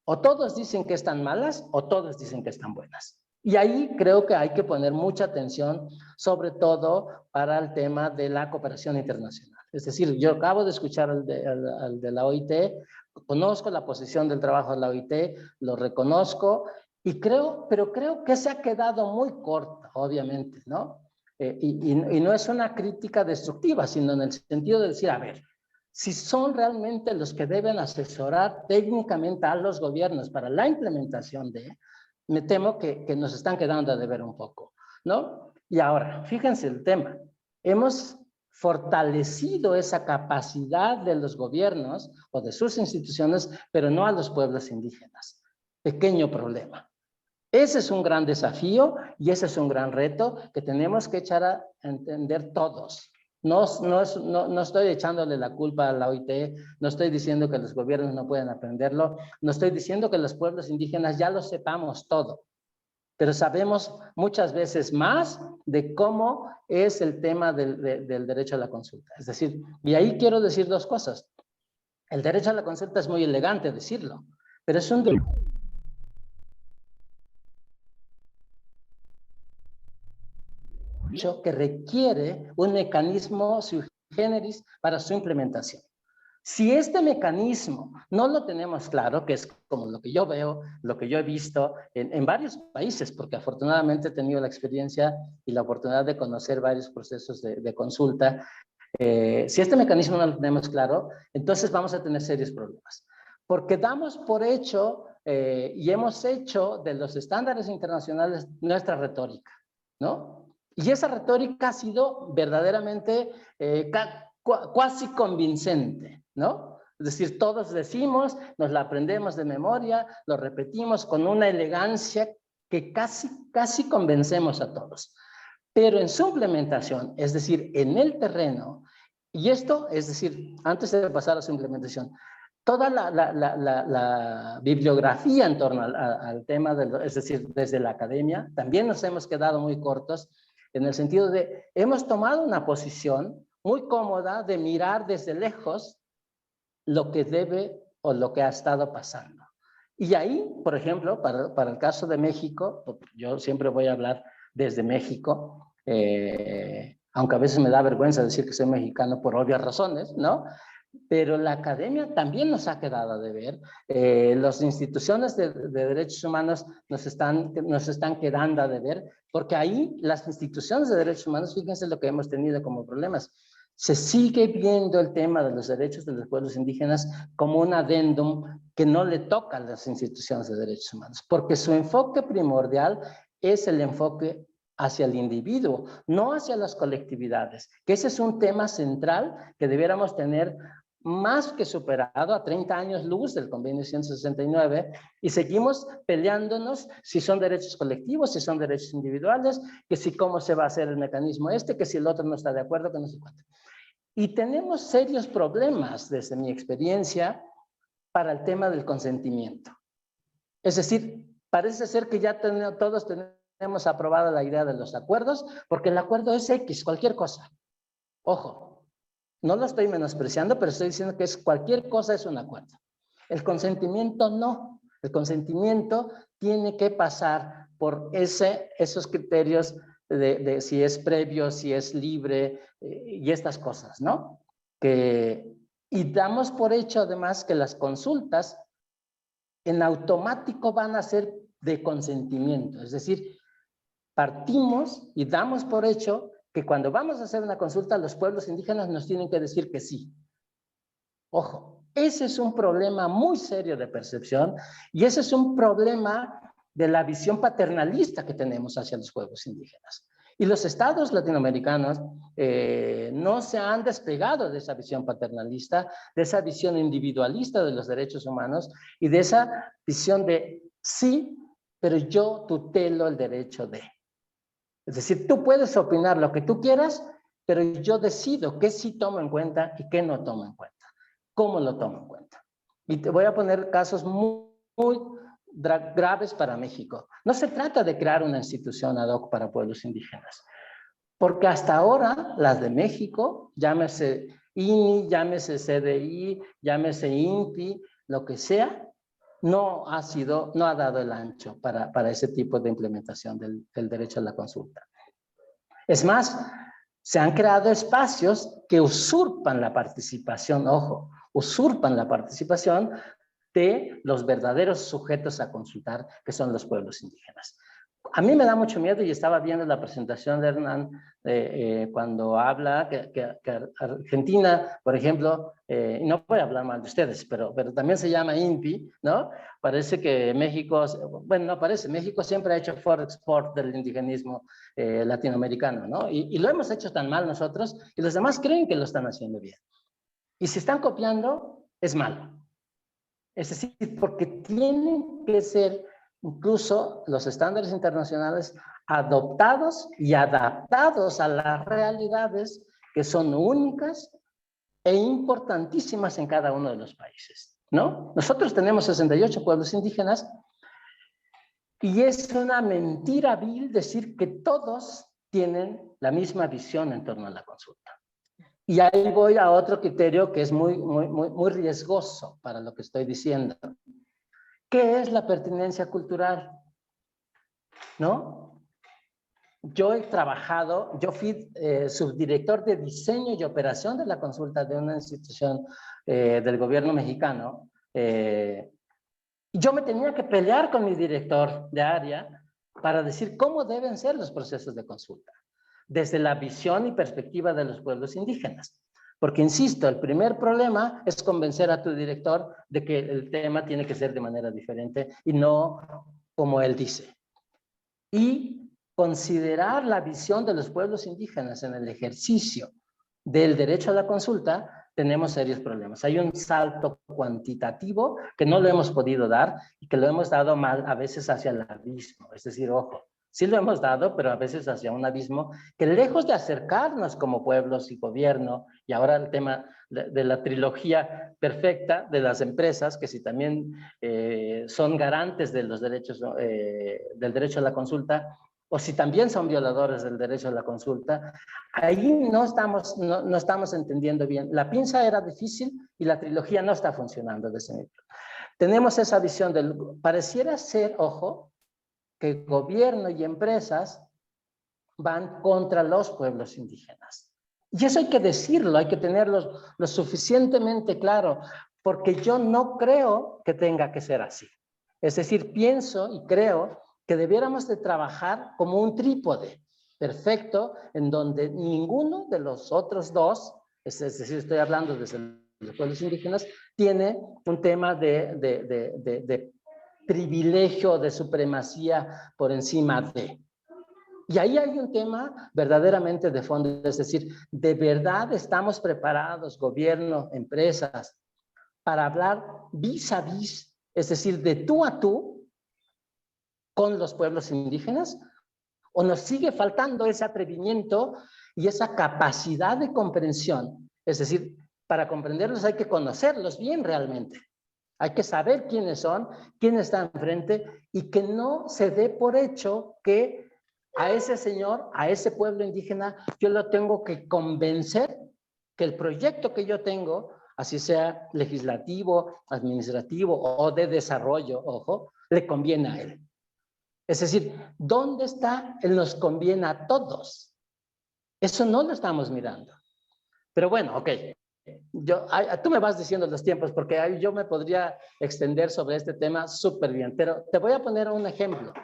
O todos dicen que están malas o todos dicen que están buenas. Y ahí creo que hay que poner mucha atención, sobre todo para el tema de la cooperación internacional. Es decir, yo acabo de escuchar al de la OIT, conozco la posición del trabajo de la OIT, lo reconozco, pero creo que se ha quedado muy corto, obviamente, ¿no? Y no es una crítica destructiva, sino en el sentido de decir, a ver, si son realmente los que deben asesorar técnicamente a los gobiernos para la implementación me temo que nos están quedando a deber un poco, ¿no? Y ahora, fíjense el tema, hemos fortalecido esa capacidad de los gobiernos o de sus instituciones, pero no a los pueblos indígenas. Pequeño problema. Ese es un gran desafío y ese es un gran reto que tenemos que echar a entender todos. No estoy echándole la culpa a la OIT, no estoy diciendo que los gobiernos no pueden aprenderlo, no estoy diciendo que los pueblos indígenas ya lo sepamos todo, pero sabemos muchas veces más de cómo es el tema del derecho a la consulta. Es decir, y ahí quiero decir dos cosas. El derecho a la consulta es muy elegante decirlo, pero es un derecho que requiere un mecanismo sui generis para su implementación. Si este mecanismo no lo tenemos claro, que es como lo que yo veo, lo que yo he visto en varios países, porque afortunadamente he tenido la experiencia y la oportunidad de conocer varios procesos de consulta, si este mecanismo no lo tenemos claro, entonces vamos a tener serios problemas. Porque damos por hecho y hemos hecho de los estándares internacionales nuestra retórica, ¿no? Y esa retórica ha sido verdaderamente casi convincente, ¿no? Es decir, todos decimos, nos la aprendemos de memoria, lo repetimos con una elegancia que casi convencemos a todos. Pero en su implementación, es decir, en el terreno, y esto, es decir, antes de pasar a su implementación, toda la bibliografía en torno al tema, es decir, desde la academia, también nos hemos quedado muy cortos en el sentido de, hemos tomado una posición muy cómoda de mirar desde lejos lo que debe o lo que ha estado pasando. Y ahí, por ejemplo, para el caso de México, yo siempre voy a hablar desde México, aunque a veces me da vergüenza decir que soy mexicano por obvias razones, ¿no? Pero la academia también nos ha quedado a deber. Las instituciones de derechos humanos nos están quedando a deber, porque ahí las instituciones de derechos humanos, fíjense lo que hemos tenido como problemas. Se sigue viendo el tema de los derechos de los pueblos indígenas como un adendum que no le toca a las instituciones de derechos humanos, porque su enfoque primordial es el enfoque hacia el individuo, no hacia las colectividades, que ese es un tema central que debiéramos tener más que superado a 30 años luz del convenio 169 y seguimos peleándonos si son derechos colectivos, si son derechos individuales, que si cómo se va a hacer el mecanismo que si el otro no está de acuerdo, que no sé cuánto. Y tenemos serios problemas desde mi experiencia para el tema del consentimiento. Es decir, parece ser que ya todos tenemos aprobada la idea de los acuerdos, porque el acuerdo es X, cualquier cosa. Ojo. No lo estoy menospreciando, pero estoy diciendo que cualquier cosa es un acuerdo. El consentimiento no. El consentimiento tiene que pasar por esos criterios de si es previo, si es libre y estas cosas, ¿no? Y damos por hecho además que las consultas en automático van a ser de consentimiento, es decir, partimos y damos por hecho que cuando vamos a hacer una consulta los pueblos indígenas nos tienen que decir que sí. Ojo, ese es un problema muy serio de percepción y ese es un problema de la visión paternalista que tenemos hacia los pueblos indígenas. Y los estados latinoamericanos no se han despegado de esa visión paternalista, de esa visión individualista de los derechos humanos y de esa visión de sí, pero yo tutelo el derecho de. Es decir, tú puedes opinar lo que tú quieras, pero yo decido qué sí tomo en cuenta y qué no tomo en cuenta. ¿Cómo lo tomo en cuenta? Y te voy a poner casos muy graves para México. No se trata de crear una institución ad hoc para pueblos indígenas, porque hasta ahora las de México, llámese INI, llámese CDI, llámese INPI, lo que sea, no ha dado el ancho para ese tipo de implementación del derecho a la consulta. Es más, se han creado espacios que usurpan la participación, ojo, usurpan la participación de los verdaderos sujetos a consultar, que son los pueblos indígenas. A mí me da mucho miedo, y estaba viendo la presentación de Hernán cuando habla que Argentina, por ejemplo, y no voy a hablar mal de ustedes, pero también se llama INPI, ¿no? Parece que México, bueno, no parece, México siempre ha hecho export del indigenismo latinoamericano, ¿no? Y lo hemos hecho tan mal nosotros, y los demás creen que lo están haciendo bien. Y si están copiando, es malo. Es decir, porque tienen que ser incluso los estándares internacionales adoptados y adaptados a las realidades que son únicas e importantísimas en cada uno de los países, ¿no? Nosotros tenemos 68 pueblos indígenas y es una mentira vil decir que todos tienen la misma visión en torno a la consulta. Y ahí voy a otro criterio que es muy riesgoso para lo que estoy diciendo. ¿Qué es la pertinencia cultural? ¿No? Yo he trabajado, yo fui subdirector de diseño y operación de la consulta de una institución del gobierno mexicano. Yo me tenía que pelear con mi director de área para decir cómo deben ser los procesos de consulta, desde la visión y perspectiva de los pueblos indígenas. Porque, insisto, el primer problema es convencer a tu director de que el tema tiene que ser de manera diferente y no como él dice. Y considerar la visión de los pueblos indígenas en el ejercicio del derecho a la consulta, tenemos serios problemas. Hay un salto cuantitativo que no lo hemos podido dar y que lo hemos dado mal a veces hacia el abismo. Es decir, ojo, sí lo hemos dado, pero a veces hacia un abismo que lejos de acercarnos como pueblos y gobierno, y ahora el tema de la trilogía perfecta de las empresas, que si también son garantes de los derechos, del derecho a la consulta, o si también son violadores del derecho a la consulta, ahí no estamos entendiendo bien. La pinza era difícil y la trilogía no está funcionando de ese nivel. Tenemos esa visión del, pareciera ser, ojo, que gobierno y empresas van contra los pueblos indígenas. Y eso hay que decirlo, hay que tenerlo lo suficientemente claro, porque yo no creo que tenga que ser así. Es decir, pienso y creo que debiéramos de trabajar como un trípode perfecto, en donde ninguno de los otros dos, es decir, estoy hablando desde los pueblos indígenas, tiene un tema de privilegio, de supremacía por encima de. Y ahí hay un tema verdaderamente de fondo, es decir, ¿de verdad estamos preparados, gobierno, empresas, para hablar vis a vis, es decir, de tú a tú, con los pueblos indígenas? ¿O nos sigue faltando ese atrevimiento y esa capacidad de comprensión? Es decir, para comprenderlos hay que conocerlos bien realmente. Hay que saber quiénes son, quién está enfrente y que no se dé por hecho que a ese señor, a ese pueblo indígena, yo lo tengo que convencer que el proyecto que yo tengo, así sea legislativo, administrativo o de desarrollo, ojo, le conviene a él. Es decir, ¿dónde está el nos conviene a todos? Eso no lo estamos mirando. Pero bueno, ok. Tú me vas diciendo los tiempos porque yo me podría extender sobre este tema súper bien, pero te voy a poner un ejemplo.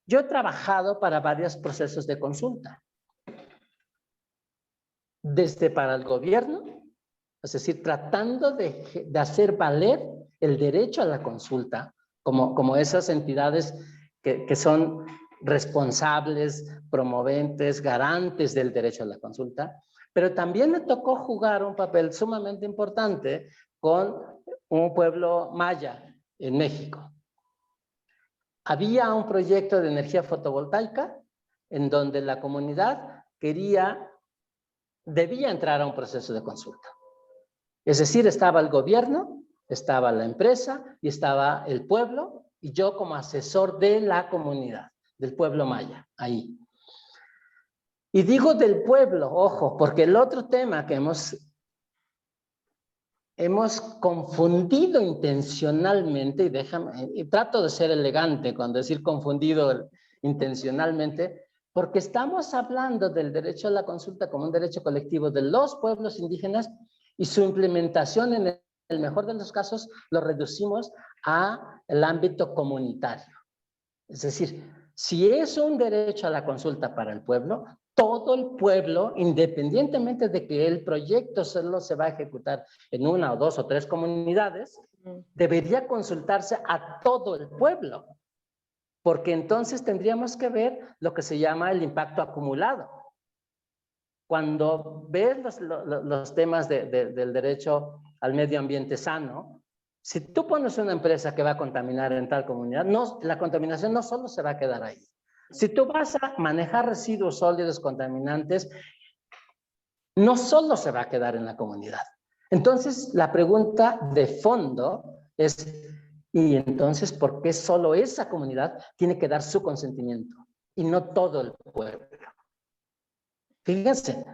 Yo he trabajado para varios procesos de consulta. Desde para el gobierno, es decir, tratando de hacer valer el derecho a la consulta, como esas entidades que son responsables, promoventes, garantes del derecho a la consulta, pero también me tocó jugar un papel sumamente importante con un pueblo maya en México. Había un proyecto de energía fotovoltaica en donde la comunidad debía entrar a un proceso de consulta. Es decir, estaba el gobierno, estaba la empresa y estaba el pueblo, y yo como asesor de la comunidad, del pueblo maya, ahí. Y digo del pueblo, ojo, porque el otro tema que hemos confundido intencionalmente, y trato de ser elegante cuando decir confundido intencionalmente, porque estamos hablando del derecho a la consulta como un derecho colectivo de los pueblos indígenas y su implementación en el mejor de los casos lo reducimos al ámbito comunitario. Es decir, si es un derecho a la consulta para el pueblo, todo el pueblo, independientemente de que el proyecto solo se va a ejecutar en una o dos o tres comunidades, debería consultarse a todo el pueblo, porque entonces tendríamos que ver lo que se llama el impacto acumulado. Cuando ves los temas del derecho al medio ambiente sano, si tú pones una empresa que va a contaminar en tal comunidad, la contaminación no solo se va a quedar ahí. Si tú vas a manejar residuos sólidos contaminantes, no solo se va a quedar en la comunidad. Entonces, la pregunta de fondo es, ¿y entonces por qué solo esa comunidad tiene que dar su consentimiento y no todo el pueblo? Fíjense,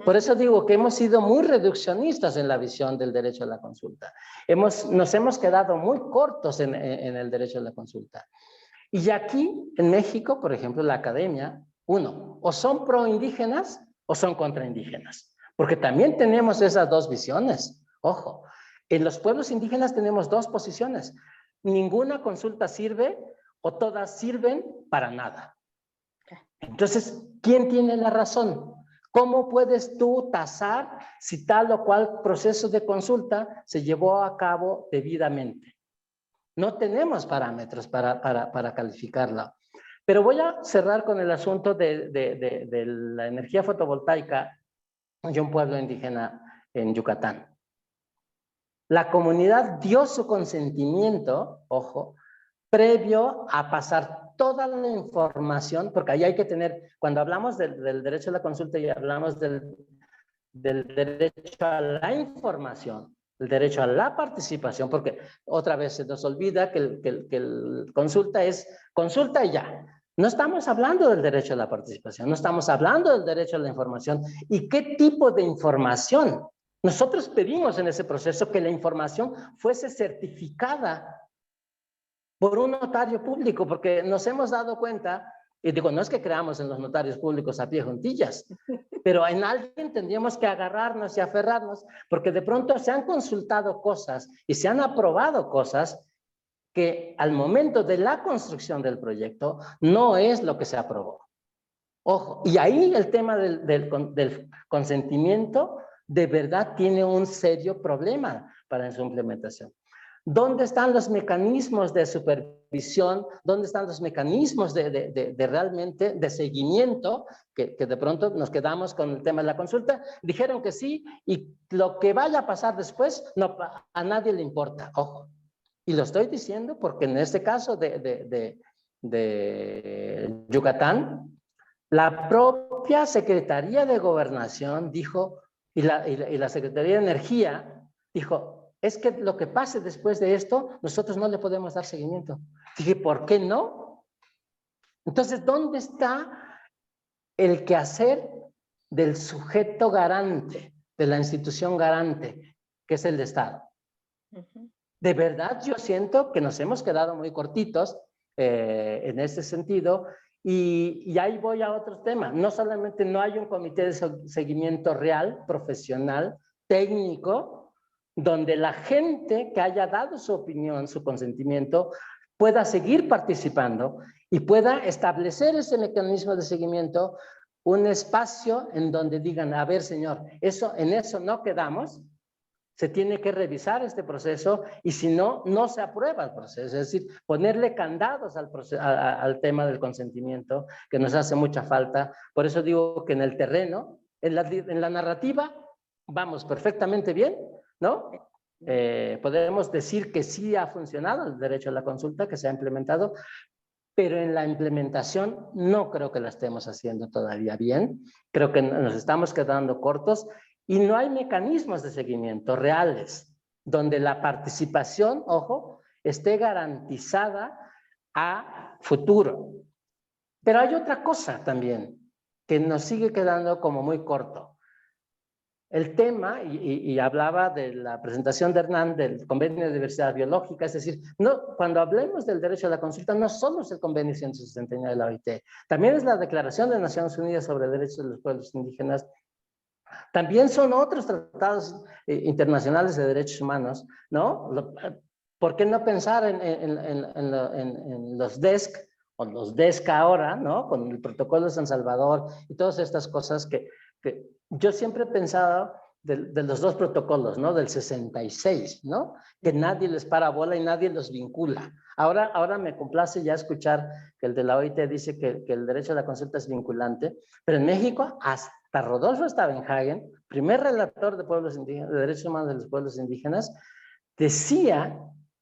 por eso digo que hemos sido muy reduccionistas en la visión del derecho a la consulta. Nos hemos quedado muy cortos en el derecho a la consulta. Y aquí, en México, por ejemplo, la academia, o son pro-indígenas o son contra-indígenas. Porque también tenemos esas dos visiones. Ojo, en los pueblos indígenas tenemos dos posiciones. Ninguna consulta sirve o todas sirven para nada. Entonces, ¿quién tiene la razón? ¿Cómo puedes tú tasar si tal o cual proceso de consulta se llevó a cabo debidamente? No tenemos parámetros para calificarla. Pero voy a cerrar con el asunto de la energía fotovoltaica de un pueblo indígena en Yucatán. La comunidad dio su consentimiento, ojo, previo a pasar toda la información, porque ahí hay que tener, cuando hablamos del derecho a la consulta y hablamos del derecho a la información, el derecho a la participación, porque otra vez se nos olvida que el consulta es consulta y ya. No estamos hablando del derecho a la participación, no estamos hablando del derecho a la información. ¿Y qué tipo de información? Nosotros pedimos en ese proceso que la información fuese certificada por un notario público, porque nos hemos dado cuenta, y digo, no es que creamos en los notarios públicos a pie juntillas, pero en alguien tendríamos que agarrarnos y aferrarnos, porque de pronto se han consultado cosas y se han aprobado cosas que al momento de la construcción del proyecto no es lo que se aprobó. Ojo, y ahí el tema del consentimiento de verdad tiene un serio problema para su implementación. ¿Dónde están los mecanismos de supervisión? ¿Dónde están los mecanismos de realmente de seguimiento? Que de pronto nos quedamos con el tema de la consulta. Dijeron que sí, y lo que vaya a pasar después a nadie le importa. Ojo. Y lo estoy diciendo porque en este caso de Yucatán, la propia Secretaría de Gobernación dijo, y la Secretaría de Energía dijo, es que lo que pase después de esto, nosotros no le podemos dar seguimiento. Dije, ¿por qué no? Entonces, ¿dónde está el quehacer del sujeto garante, de la institución garante, que es el Estado? De verdad, yo siento que nos hemos quedado muy cortitos en ese sentido. Y ahí voy a otro tema. No solamente no hay un comité de seguimiento real, profesional, técnico, donde la gente que haya dado su opinión, su consentimiento, pueda seguir participando y pueda establecer ese mecanismo de seguimiento, un espacio en donde digan, a ver, señor, en eso no quedamos, se tiene que revisar este proceso y si no, no se aprueba el proceso. Es decir, ponerle candados al tema del consentimiento, que nos hace mucha falta. Por eso digo que en el terreno, en la narrativa, vamos perfectamente bien, ¿no? Podemos decir que sí ha funcionado el derecho a la consulta, que se ha implementado, pero en la implementación no creo que la estemos haciendo todavía bien. Creo que nos estamos quedando cortos. Y no hay mecanismos de seguimiento reales donde la participación, ojo, esté garantizada a futuro. Pero hay otra cosa también que nos sigue quedando como muy corto. El tema, y hablaba de la presentación de Hernán del Convenio de Diversidad Biológica, es decir, cuando hablemos del derecho a la consulta, no solo es el Convenio 169 de la OIT, también es la Declaración de Naciones Unidas sobre Derechos de los Pueblos Indígenas. También son otros tratados internacionales de derechos humanos, ¿no? ¿Por qué no pensar en los DESC o los DESC ahora, ¿no? Con el Protocolo de San Salvador y todas estas cosas que yo siempre he pensado de los dos protocolos, ¿no? Del 66, ¿no? Que nadie les para bola y nadie los vincula. Ahora me complace ya escuchar que el de la OIT dice que el derecho a la consulta es vinculante, pero en México hasta Rodolfo Stavenhagen, primer relator de pueblos indígenas, de derechos humanos de los pueblos indígenas, decía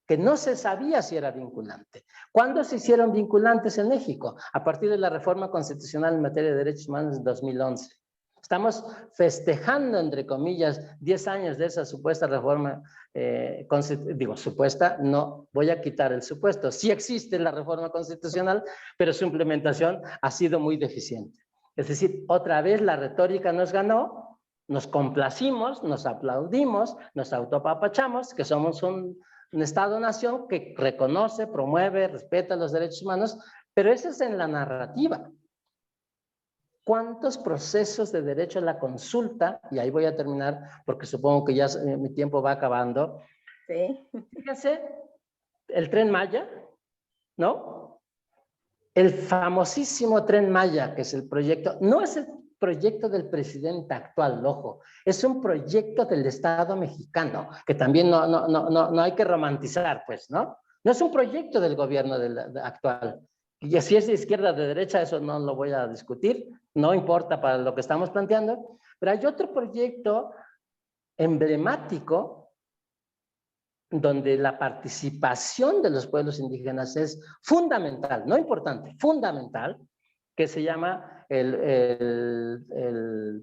que no se sabía si era vinculante. ¿Cuándo se hicieron vinculantes en México? A partir de la reforma constitucional en materia de derechos humanos de 2011. Estamos festejando, entre comillas, 10 años de esa supuesta reforma, supuesta, no voy a quitar el supuesto. Sí existe la reforma constitucional, pero su implementación ha sido muy deficiente. Es decir, otra vez la retórica nos ganó, nos complacimos, nos aplaudimos, nos autopapachamos, que somos un Estado-nación que reconoce, promueve, respeta los derechos humanos, pero eso es en la narrativa. ¿Cuántos procesos de derecho a la consulta? Y ahí voy a terminar porque supongo que ya mi tiempo va acabando. Sí. Fíjense, el Tren Maya, ¿no? El famosísimo Tren Maya, que es el proyecto, no es el proyecto del presidente actual, ojo, es un proyecto del Estado mexicano, que también no hay que romantizar, pues, ¿no? No es un proyecto del gobierno actual. Y si es de izquierda o de derecha, eso no lo voy a discutir, no importa para lo que estamos planteando, pero hay otro proyecto emblemático donde la participación de los pueblos indígenas es fundamental, no importante, fundamental, que se llama el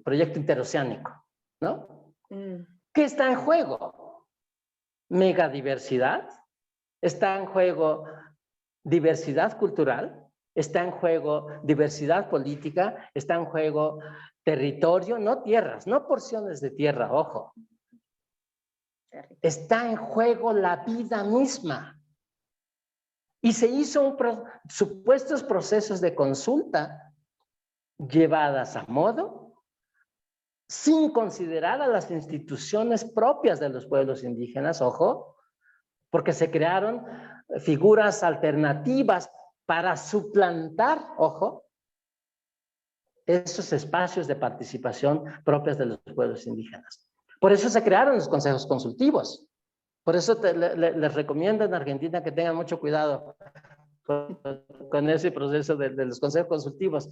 proyecto interoceánico, ¿no? ¿Qué está en juego? Megadiversidad, está en juego diversidad cultural, está en juego diversidad política, está en juego territorio, no tierras, no porciones de tierra, ojo. Está en juego la vida misma. Y se hizo supuestos procesos de consulta llevadas a modo sin considerar a las instituciones propias de los pueblos indígenas, ojo, porque se crearon figuras alternativas para suplantar, ojo, esos espacios de participación propios de los pueblos indígenas. Por eso se crearon los consejos consultivos. Por eso les recomiendo en Argentina que tengan mucho cuidado con ese proceso de los consejos consultivos.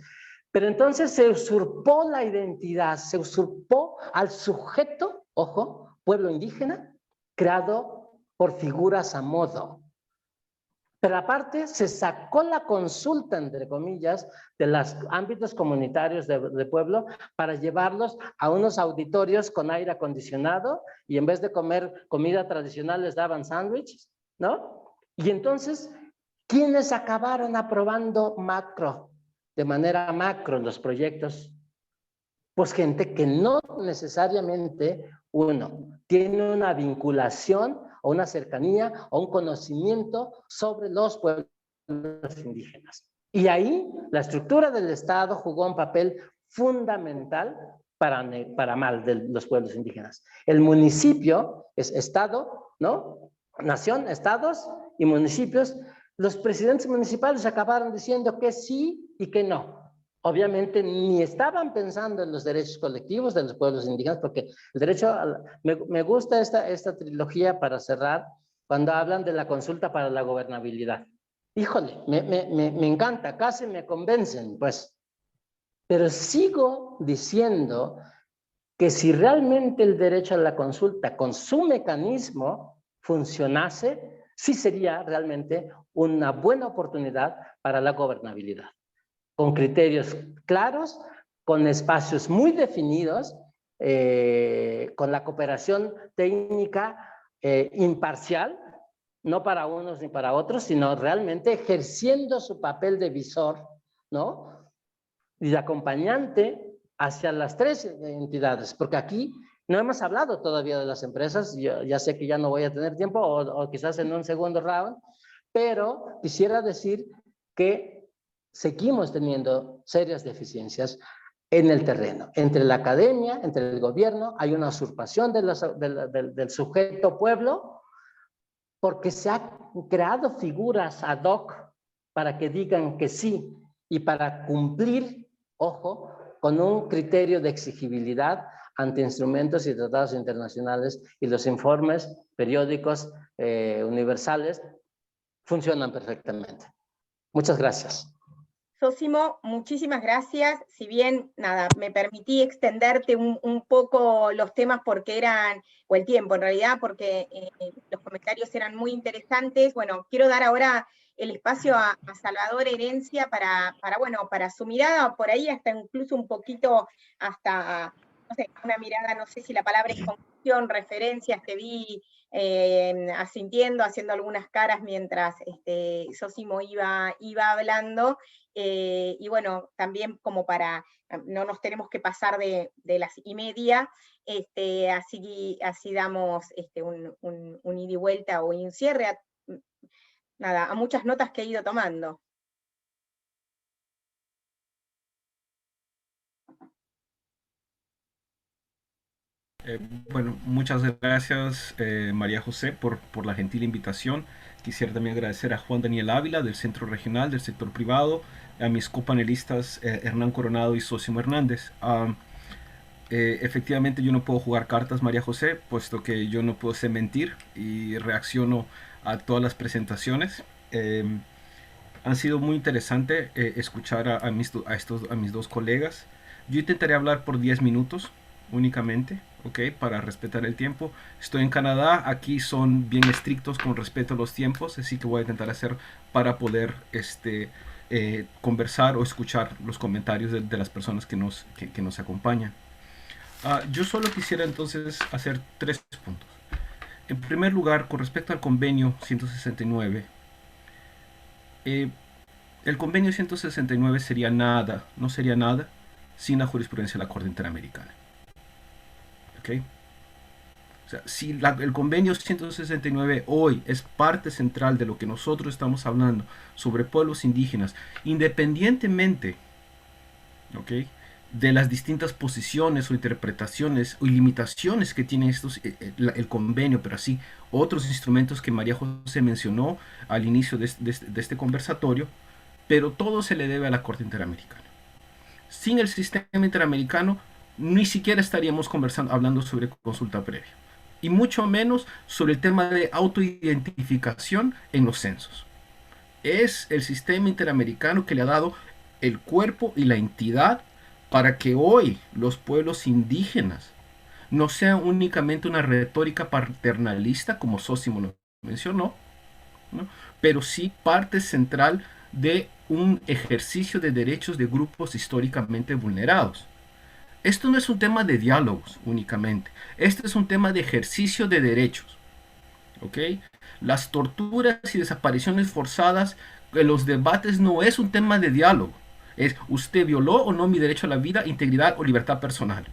Pero entonces se usurpó la identidad, se usurpó al sujeto, ojo, pueblo indígena, creado por figuras a modo. Pero aparte se sacó la consulta, entre comillas, de los ámbitos comunitarios de pueblo para llevarlos a unos auditorios con aire acondicionado y en vez de comer comida tradicional les daban sándwiches, ¿no? Y entonces, ¿quiénes acabaron aprobando de manera macro los proyectos? Pues gente que no necesariamente, tiene una vinculación o una cercanía o un conocimiento sobre los pueblos indígenas. Y ahí la estructura del Estado jugó un papel fundamental para mal de los pueblos indígenas. El municipio es Estado, ¿no? Nación, estados y municipios. Los presidentes municipales acabaron diciendo que sí y que no. Obviamente ni estaban pensando en los derechos colectivos de los pueblos indígenas, porque el derecho, me gusta esta trilogía para cerrar, cuando hablan de la consulta para la gobernabilidad. Híjole, me encanta, casi me convencen, pues. Pero sigo diciendo que si realmente el derecho a la consulta con su mecanismo funcionase, sí sería realmente una buena oportunidad para la gobernabilidad, con criterios claros, con espacios muy definidos, con la cooperación técnica imparcial, no para unos ni para otros, sino realmente ejerciendo su papel de visor, ¿no? Y de acompañante hacia las tres entidades, porque aquí no hemos hablado todavía de las empresas. Yo ya sé que ya no voy a tener tiempo, o quizás en un segundo round, pero quisiera decir que seguimos teniendo serias deficiencias en el terreno. Entre la academia, entre el gobierno, hay una usurpación del sujeto pueblo, porque se han creado figuras ad hoc para que digan que sí y para cumplir, ojo, con un criterio de exigibilidad ante instrumentos y tratados internacionales, y los informes periódicos universales funcionan perfectamente. Muchas gracias. Zósimo, muchísimas gracias. Si bien, nada, me permití extenderte un poco los temas porque eran, o el tiempo en realidad, porque los comentarios eran muy interesantes. Bueno, quiero dar ahora el espacio a Salvador Herencia para su mirada, por ahí hasta incluso un poquito, hasta, no sé, una mirada, no sé si la palabra es conclusión, referencias, te vi asintiendo, haciendo algunas caras mientras Zósimo iba hablando. Y bueno, también como para, no nos tenemos que pasar de las 1:30, así damos un ida y vuelta o un cierre a muchas notas que he ido tomando. Bueno, muchas gracias María José por la gentil invitación. Quisiera también agradecer a Juan Daniel Ávila del Centro Regional del Sector Privado, a mis copanelistas Hernán Coronado y Zósimo Hernández. Efectivamente yo no puedo jugar cartas, María José, puesto que yo no puedo mentir y reacciono a todas las presentaciones. Han sido muy interesante escuchar a mis dos colegas. Yo intentaré hablar por 10 minutos únicamente, ¿ok? Para respetar el tiempo. Estoy en Canadá, aquí son bien estrictos con respecto a los tiempos, así que voy a intentar hacer para poder conversar o escuchar los comentarios de las personas que nos acompañan. Yo solo quisiera entonces hacer 3 puntos. En primer lugar, con respecto al convenio 169, el convenio 169 no sería nada sin la jurisprudencia de la Corte Interamericana. ¿Okay? O sea, si el convenio 169 hoy es parte central de lo que nosotros estamos hablando sobre pueblos indígenas, independientemente, ¿okay?, de las distintas posiciones o interpretaciones o limitaciones que tiene el convenio, pero así otros instrumentos que María José mencionó al inicio de este conversatorio, pero todo se le debe a la Corte Interamericana. Sin el sistema interamericano ni siquiera estaríamos hablando sobre consulta previa, y mucho menos sobre el tema de autoidentificación en los censos. Es el sistema interamericano que le ha dado el cuerpo y la entidad para que hoy los pueblos indígenas no sean únicamente una retórica paternalista, como Zósimo lo mencionó, ¿no?, pero sí parte central de un ejercicio de derechos de grupos históricamente vulnerados. Esto no es un tema de diálogos únicamente, este es un tema de ejercicio de derechos. ¿Ok? Las torturas y desapariciones forzadas en los debates no es un tema de diálogo. Es usted violó o no mi derecho a la vida, integridad o libertad personal.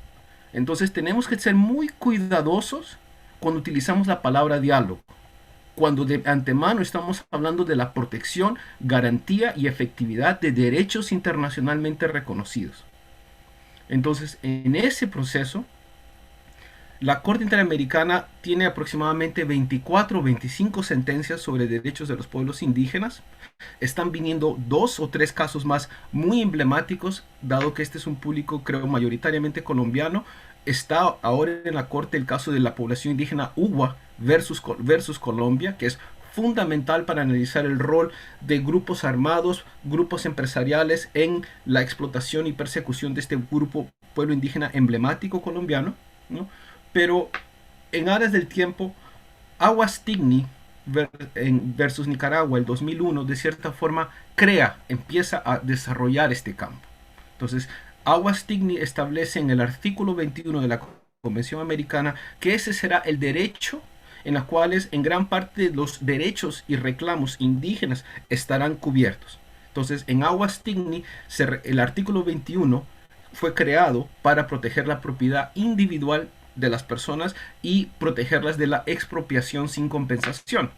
Entonces tenemos que ser muy cuidadosos cuando utilizamos la palabra diálogo. cuando de antemano estamos hablando de la protección, garantía y efectividad de derechos internacionalmente reconocidos. Entonces, en ese proceso, la Corte Interamericana tiene aproximadamente 24 o 25 sentencias sobre derechos de los pueblos indígenas. Están viniendo 2 o 3 casos más muy emblemáticos, dado que este es un público, creo, mayoritariamente colombiano. Está ahora en la Corte el caso de la población indígena Uwa versus Colombia, que es fundamental para analizar el rol de grupos armados, grupos empresariales en la explotación y persecución de este grupo pueblo indígena emblemático colombiano, ¿no? Pero en aras del tiempo, Aguas Tigni versus Nicaragua, el 2001, de cierta forma empieza a desarrollar este campo. Entonces, Aguas Tigni establece en el artículo 21 de la Convención Americana que ese será el derecho en los cuales en gran parte los derechos y reclamos indígenas estarán cubiertos. Entonces, en Aguas Tigni, el artículo 21 fue creado para proteger la propiedad individual de las personas y protegerlas de la expropiación sin compensación.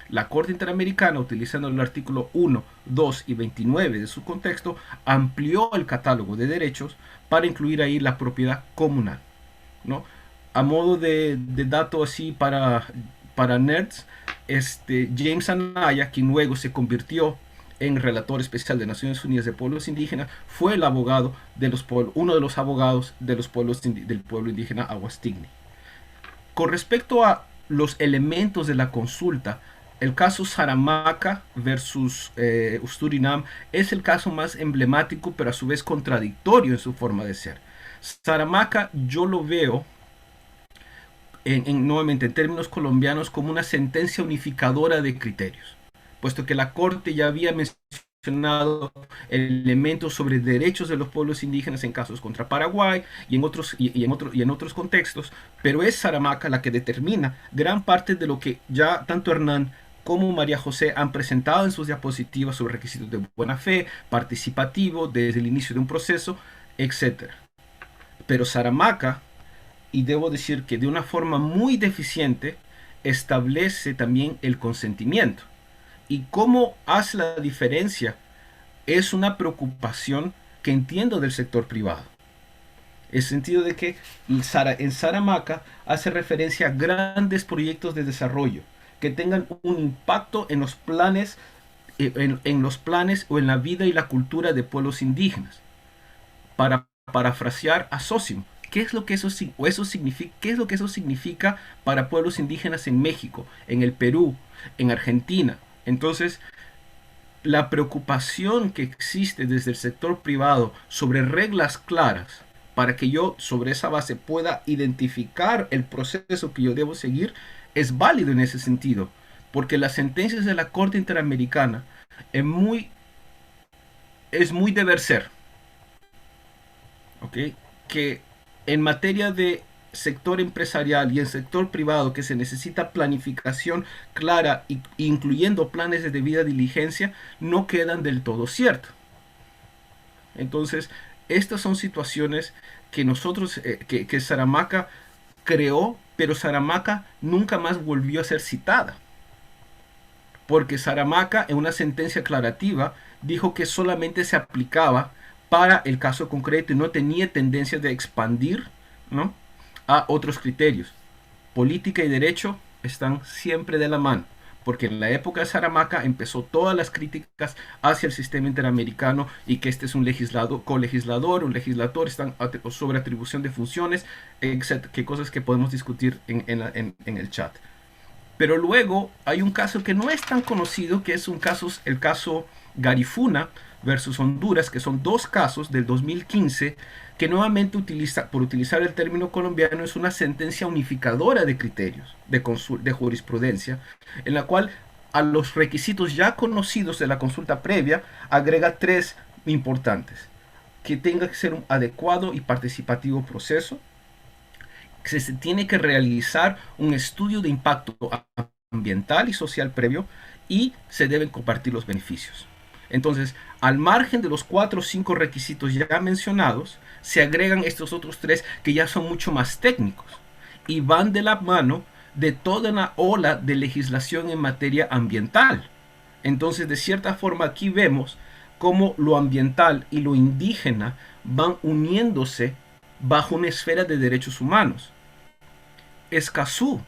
La Corte Interamericana, utilizando el artículo 1, 2 y 29 de su contexto, amplió el catálogo de derechos para incluir ahí la propiedad comunal, ¿no? A modo de dato así para nerds, James Anaya, quien luego se convirtió en relator especial de Naciones Unidas de Pueblos Indígenas, fue el abogado de uno de los abogados de los pueblos del pueblo indígena Aguas Tigni. Con respecto a los elementos de la consulta, el caso Saramacca versus Surinam es el caso más emblemático, pero a su vez contradictorio en su forma de ser. Saramacca yo lo veo nuevamente en términos colombianos como una sentencia unificadora de criterios, puesto que la Corte ya había mencionado elementos sobre derechos de los pueblos indígenas en casos contra Paraguay y en otros contextos, pero es Saramacca la que determina gran parte de lo que ya tanto Hernán como María José han presentado en sus diapositivas sobre requisitos de buena fe, participativo, desde el inicio de un proceso, etc. Pero Saramacca, y debo decir que de una forma muy deficiente, establece también el consentimiento. Y cómo hace la diferencia es una preocupación que entiendo del sector privado. El sentido de que en Saramacca hace referencia a grandes proyectos de desarrollo que tengan un impacto en los planes, o en la vida y la cultura de pueblos indígenas. Para parafrasear a Zósimo, ¿qué es lo que eso significa para pueblos indígenas en México, en el Perú, en Argentina? Entonces, la preocupación que existe desde el sector privado sobre reglas claras para que yo sobre esa base pueda identificar el proceso que yo debo seguir es válido en ese sentido, porque las sentencias de la Corte Interamericana es muy deber ser, ¿ok? Que en materia de sector empresarial y el sector privado, que se necesita planificación clara, incluyendo planes de debida diligencia, no quedan del todo cierto. Entonces, estas son situaciones que nosotros, que Saramacca creó, pero Saramacca nunca más volvió a ser citada, porque Saramacca, en una sentencia aclarativa, dijo que solamente se aplicaba para el caso concreto y no tenía tendencia de expandir, ¿no?, a otros criterios. Política y derecho están siempre de la mano, porque en la época de Saramacca empezó todas las críticas hacia el sistema interamericano y que este es un colegislador, un legislator, están sobre atribución de funciones, etc., que cosas que podemos discutir en el chat. Pero luego hay un caso que no es tan conocido, que es el caso Garifuna versus Honduras, que son dos casos del 2015, que nuevamente por utilizar el término colombiano, es una sentencia unificadora de criterios de jurisprudencia, en la cual a los requisitos ya conocidos de la consulta previa agrega 3 importantes: que tenga que ser un adecuado y participativo proceso, que se tiene que realizar un estudio de impacto ambiental y social previo, y se deben compartir los beneficios. Entonces, al margen de los 4 o 5 requisitos ya mencionados, se agregan estos otros 3 que ya son mucho más técnicos y van de la mano de toda una ola de legislación en materia ambiental. Entonces, de cierta forma, aquí vemos cómo lo ambiental y lo indígena van uniéndose bajo una esfera de derechos humanos. Escazú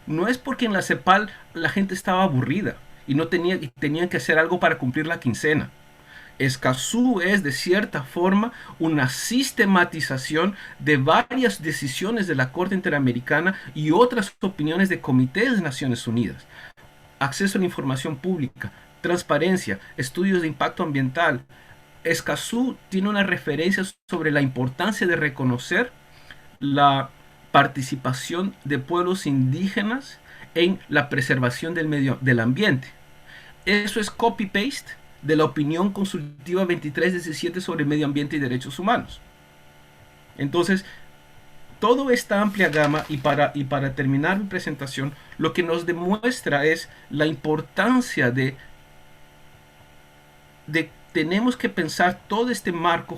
no es porque en la CEPAL la gente estaba aburrida y no tenían que hacer algo para cumplir la quincena. Escazú es, de cierta forma, una sistematización de varias decisiones de la Corte Interamericana y otras opiniones de comités de Naciones Unidas. Acceso a la información pública, transparencia, estudios de impacto ambiental. Escazú tiene una referencia sobre la importancia de reconocer la participación de pueblos indígenas en la preservación del ambiente. Eso es copy-paste de la opinión consultiva 2317 sobre medio ambiente y derechos humanos. Entonces, toda esta amplia gama, y para terminar mi presentación, lo que nos demuestra es la importancia de tenemos que pensar todo este marco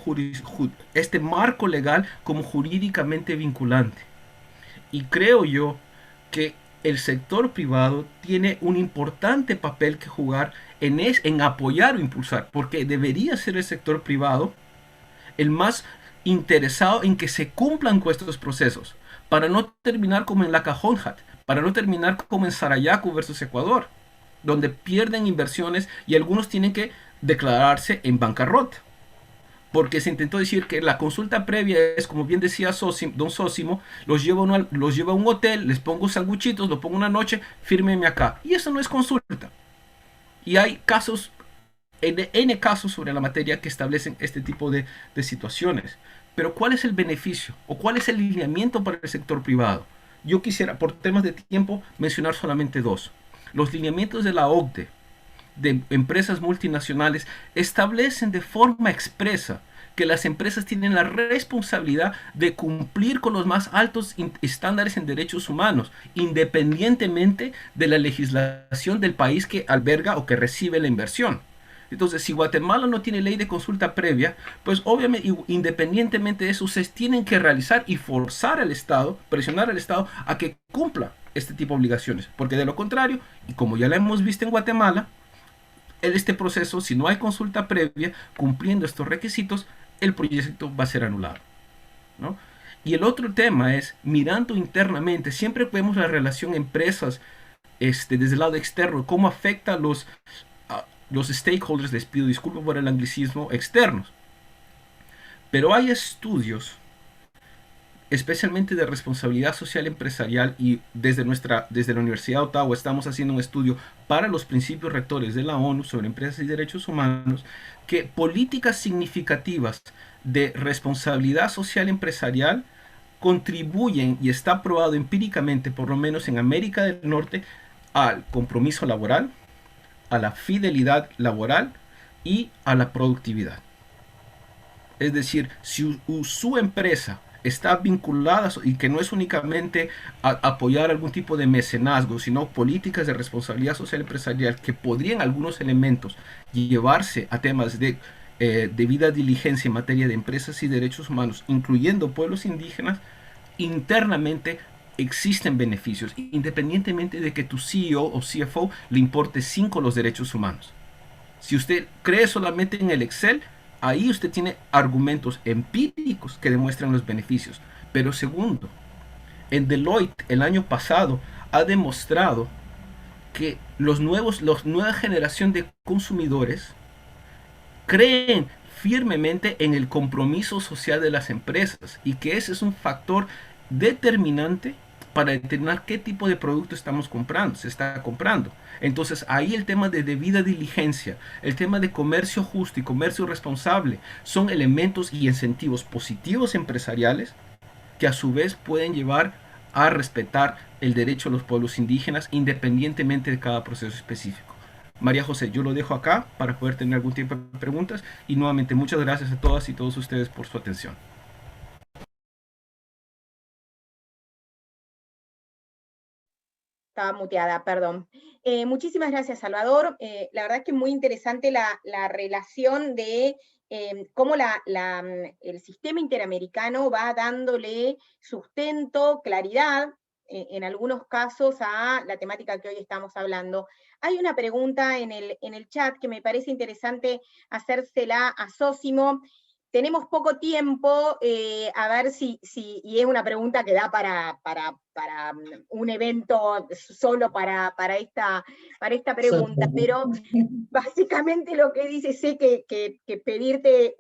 legal como jurídicamente vinculante. Y creo yo que el sector privado tiene un importante papel que jugar en apoyar o impulsar, porque debería ser el sector privado el más interesado en que se cumplan con estos procesos, para no terminar como en la Cajonjat, para no terminar como en Sarayaku versus Ecuador, donde pierden inversiones y algunos tienen que declararse en bancarrota. Porque se intentó decir que la consulta previa es, como bien decía don Sósimo, los llevo a un hotel, les pongo sanguchitos, lo pongo una noche, fírmeme acá. Y eso no es consulta. Y hay casos, N casos sobre la materia que establecen este tipo de situaciones. Pero ¿cuál es el beneficio? ¿O cuál es el lineamiento para el sector privado? Yo quisiera, por temas de tiempo, mencionar solamente dos. Los lineamientos de la OCDE, de empresas multinacionales, establecen de forma expresa que las empresas tienen la responsabilidad de cumplir con los más altos estándares en derechos humanos, independientemente de la legislación del país que alberga o que recibe la inversión. Entonces, si Guatemala no tiene ley de consulta previa, pues obviamente, independientemente de eso, ustedes tienen que realizar y forzar al Estado, presionar al Estado a que cumpla este tipo de obligaciones. Porque de lo contrario, y como ya lo hemos visto en Guatemala, en este proceso, si no hay consulta previa, cumpliendo estos requisitos, el proyecto va a ser anulado, ¿no? Y el otro tema es, mirando internamente, siempre vemos la relación empresas desde el lado externo, cómo afecta a los stakeholders, les pido disculpas por el anglicismo, externos. Pero hay estudios, especialmente de responsabilidad social empresarial, y desde la Universidad de Ottawa estamos haciendo un estudio para los principios rectores de la ONU sobre empresas y derechos humanos, que políticas significativas de responsabilidad social empresarial contribuyen, y está probado empíricamente, por lo menos en América del Norte, al compromiso laboral, a la fidelidad laboral y a la productividad. Es decir, si su empresa está vinculada, y que no es únicamente apoyar algún tipo de mecenazgo, sino políticas de responsabilidad social empresarial que podrían algunos elementos llevarse a temas de debida diligencia en materia de empresas y derechos humanos, incluyendo pueblos indígenas, internamente existen beneficios, independientemente de que tu CEO o CFO le importe 5 los derechos humanos. Si usted cree solamente en el Excel, ahí usted tiene argumentos empíricos que demuestran los beneficios. Pero segundo, en Deloitte el año pasado ha demostrado que la nueva generación de consumidores creen firmemente en el compromiso social de las empresas, y que ese es un factor determinante para determinar qué tipo de producto se está comprando. Entonces ahí el tema de debida diligencia, el tema de comercio justo y comercio responsable son elementos y incentivos positivos empresariales que a su vez pueden llevar a respetar el derecho de los pueblos indígenas independientemente de cada proceso específico. María José, yo lo dejo acá para poder tener algún tiempo de preguntas, y nuevamente muchas gracias a todas y todos ustedes por su atención. Estaba muteada, perdón. Muchísimas gracias, Salvador. La verdad es que muy interesante la relación de cómo el sistema interamericano va dándole sustento, claridad en algunos casos a la temática que hoy estamos hablando. Hay una pregunta en el chat que me parece interesante hacérsela a Zósimo. Tenemos poco tiempo, a ver y es una pregunta que da para un evento solo para esta pregunta, pero básicamente lo que dice, sé que pedirte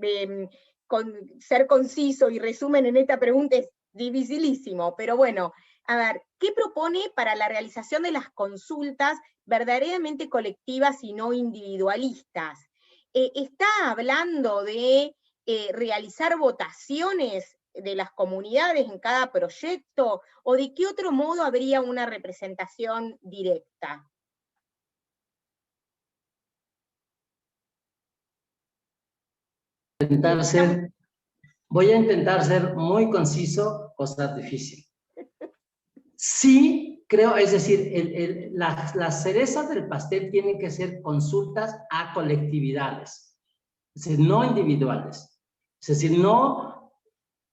ser conciso y resumen en esta pregunta es dificilísimo, pero bueno, a ver, ¿qué propone para la realización de las consultas verdaderamente colectivas y no individualistas? ¿Está hablando de realizar votaciones de las comunidades en cada proyecto, o de qué otro modo habría una representación directa? Voy a intentar ser muy conciso, cosa difícil. Sí, creo, es decir, las cerezas del pastel tienen que ser consultas a colectividades, es decir, no individuales. Es decir, no,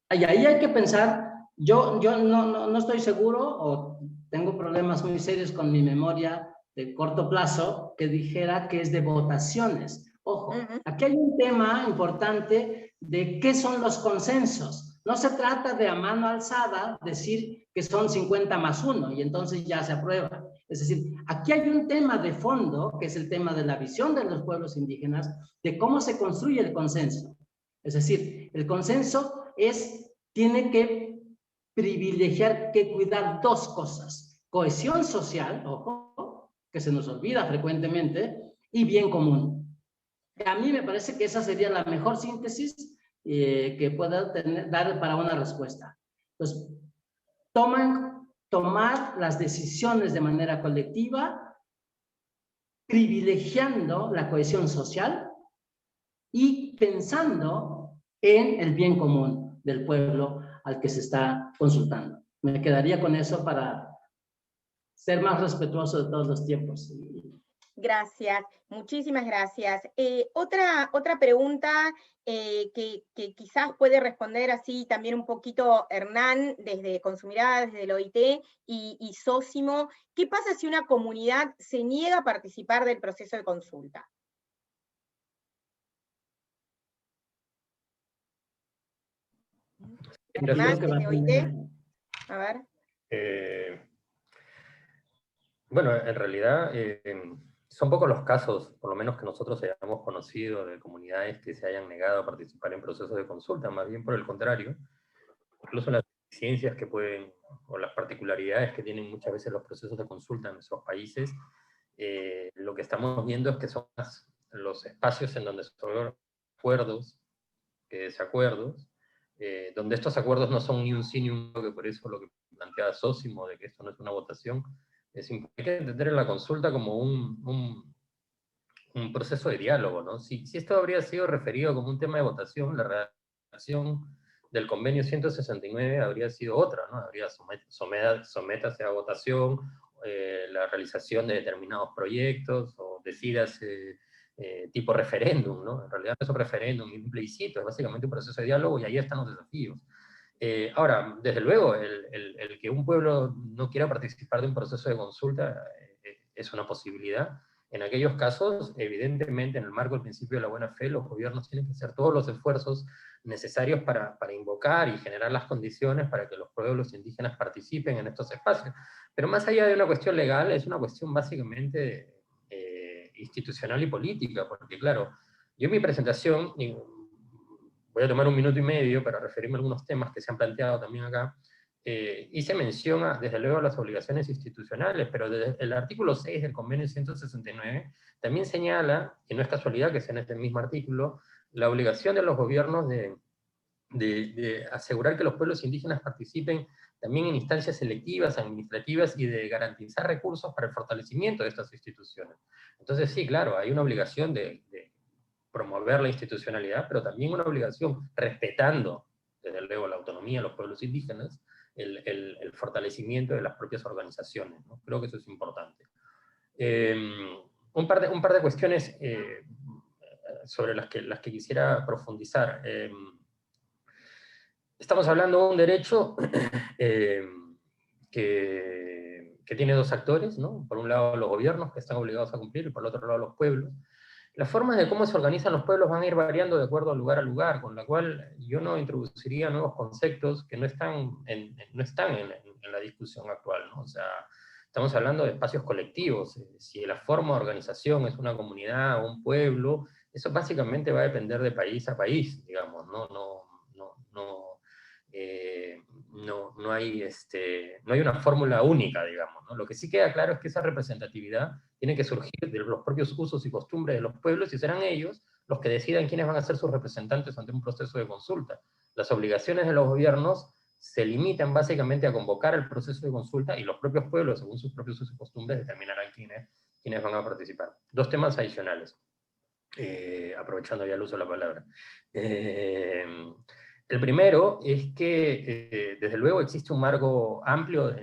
y ahí hay que pensar, yo no estoy seguro, o tengo problemas muy serios con mi memoria de corto plazo, que dijera que es de votaciones. Ojo, aquí hay un tema importante de qué son los consensos. No se trata de a mano alzada decir que son 50 más 1 y entonces ya se aprueba. Es decir, aquí hay un tema de fondo, que es el tema de la visión de los pueblos indígenas, de cómo se construye el consenso. Es decir, el consenso tiene que privilegiar, que cuidar dos cosas: cohesión social, ojo, que se nos olvida frecuentemente, y bien común. A mí me parece que esa sería la mejor síntesis que pueda dar para una respuesta. Entonces, tomar las decisiones de manera colectiva, privilegiando la cohesión social y pensando en el bien común del pueblo al que se está consultando. Me quedaría con eso para ser más respetuoso de todos los tiempos. Gracias, muchísimas gracias. Otra pregunta que quizás puede responder así también un poquito Hernán, con su mirada desde el OIT, y Zósimo. ¿Qué pasa si una comunidad se niega a participar del proceso de consulta? Hernán, desde OIT. A ver. Bueno, en realidad son pocos los casos, por lo menos que nosotros hayamos conocido, de comunidades que se hayan negado a participar en procesos de consulta, más bien por el contrario. Incluso las deficiencias que pueden, o las particularidades que tienen muchas veces los procesos de consulta en nuestros países, lo que estamos viendo es que son los espacios en donde se logran acuerdos que desacuerdos, donde estos acuerdos no son ni un sí ni un no, que por eso lo que planteaba Zósimo, de que esto no es una votación, hay que entender la consulta como un proceso de diálogo, ¿no? Si esto habría sido referido como un tema de votación, la redacción del convenio 169 habría sido otra, ¿no? Habría sométase a votación la realización de determinados proyectos, o decídase tipo referéndum, ¿no? En realidad no es un referéndum ni un plebiscito, es básicamente un proceso de diálogo, y ahí están los desafíos. Ahora, desde luego, el que un pueblo no quiera participar de un proceso de consulta es una posibilidad. En aquellos casos, evidentemente, en el marco del principio de la buena fe, los gobiernos tienen que hacer todos los esfuerzos necesarios para invocar y generar las condiciones para que los pueblos indígenas participen en estos espacios. Pero más allá de una cuestión legal, es una cuestión básicamente institucional y política, porque claro, yo en mi presentación, voy a tomar 1 minuto y medio para referirme a algunos temas que se han planteado también acá, hice mención, desde luego, a las obligaciones institucionales, pero desde el artículo 6 del convenio 169 también señala, y no es casualidad que sea en este mismo artículo, la obligación de los gobiernos de asegurar que los pueblos indígenas participen también en instancias selectivas, administrativas, y de garantizar recursos para el fortalecimiento de estas instituciones. Entonces sí, claro, hay una obligación de promover la institucionalidad, pero también una obligación, respetando, desde luego, la autonomía de los pueblos indígenas, el fortalecimiento de las propias organizaciones, ¿no? Creo que eso es importante. Un par de cuestiones sobre las que quisiera profundizar. Estamos hablando de un derecho que que tiene dos actores, ¿no? Por un lado los gobiernos que están obligados a cumplir, y por el otro lado los pueblos. Las formas de cómo se organizan los pueblos van a ir variando de acuerdo a lugar, con la cual yo no introduciría nuevos conceptos que no están en la discusión actual, ¿no? O sea, estamos hablando de espacios colectivos. Si la forma de organización es una comunidad o un pueblo, eso básicamente va a depender de país a país, digamos, no hay una fórmula única, digamos, ¿no? Lo que sí queda claro es que esa representatividad tiene que surgir de los propios usos y costumbres de los pueblos, y serán ellos los que decidan quiénes van a ser sus representantes ante un proceso de consulta. Las obligaciones de los gobiernos se limitan básicamente a convocar el proceso de consulta, y los propios pueblos, según sus propios usos y costumbres, determinarán quiénes van a participar. Dos temas adicionales, aprovechando ya el uso de la palabra. El primero es que, desde luego, existe un marco amplio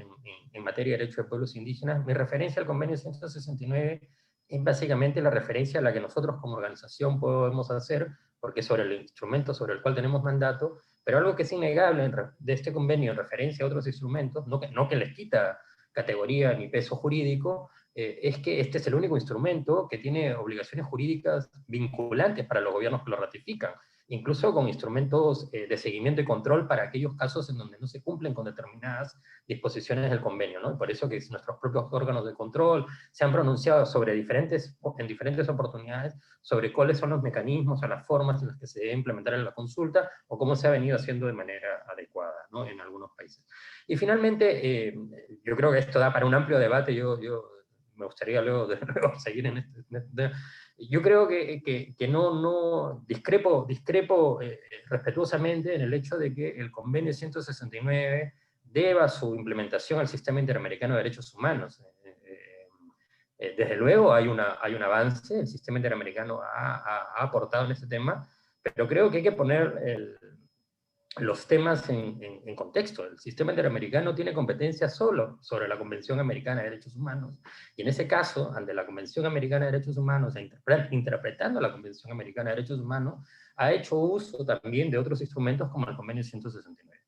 en materia de derechos de pueblos indígenas. Mi referencia al convenio 169 es básicamente la referencia a la que nosotros como organización podemos hacer, porque es sobre el instrumento sobre el cual tenemos mandato, pero algo que es innegable de este convenio en referencia a otros instrumentos, no que les quita categoría ni peso jurídico, es que este es el único instrumento que tiene obligaciones jurídicas vinculantes para los gobiernos que lo ratifican, incluso con instrumentos de seguimiento y control para aquellos casos en donde no se cumplen con determinadas disposiciones del convenio, ¿no? Y por eso que nuestros propios órganos de control se han pronunciado en diferentes oportunidades sobre cuáles son los mecanismos o las formas en las que se debe implementar en la consulta, o cómo se ha venido haciendo de manera adecuada, ¿no? En algunos países. Y finalmente, yo creo que esto da para un amplio debate. Yo me gustaría luego seguir en este yo creo que no discrepo respetuosamente en el hecho de que el convenio 169 deba su implementación al sistema interamericano de derechos humanos. Desde luego hay un avance, el sistema interamericano ha aportado en este tema, pero creo que hay que poner los temas en contexto. El sistema interamericano tiene competencia solo sobre la Convención Americana de Derechos Humanos, y en ese caso, ante la Convención Americana de Derechos Humanos, interpretando la Convención Americana de Derechos Humanos, ha hecho uso también de otros instrumentos como el convenio 169.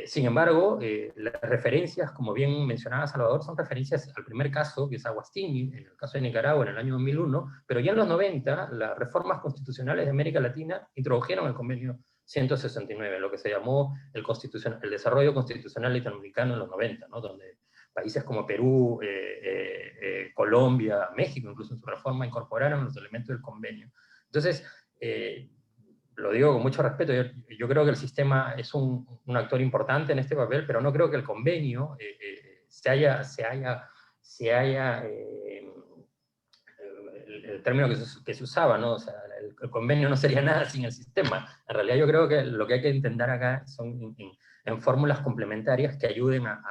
Sin embargo, las referencias, como bien mencionaba Salvador, son referencias al primer caso, que es Aguastini, en el caso de Nicaragua en el año 2001, pero ya en los 90, las reformas constitucionales de América Latina introdujeron el convenio 169, lo que se llamó el desarrollo constitucional latinoamericano en los 90, ¿no? Donde países como Perú, Colombia, México, incluso en su reforma, incorporaron los elementos del convenio. Entonces, lo digo con mucho respeto, yo creo que el sistema es un actor importante en este papel, pero no creo que el convenio el término que se usaba, ¿no? O sea, el convenio no sería nada sin el sistema. En realidad yo creo que lo que hay que entender acá son en fórmulas complementarias que ayuden a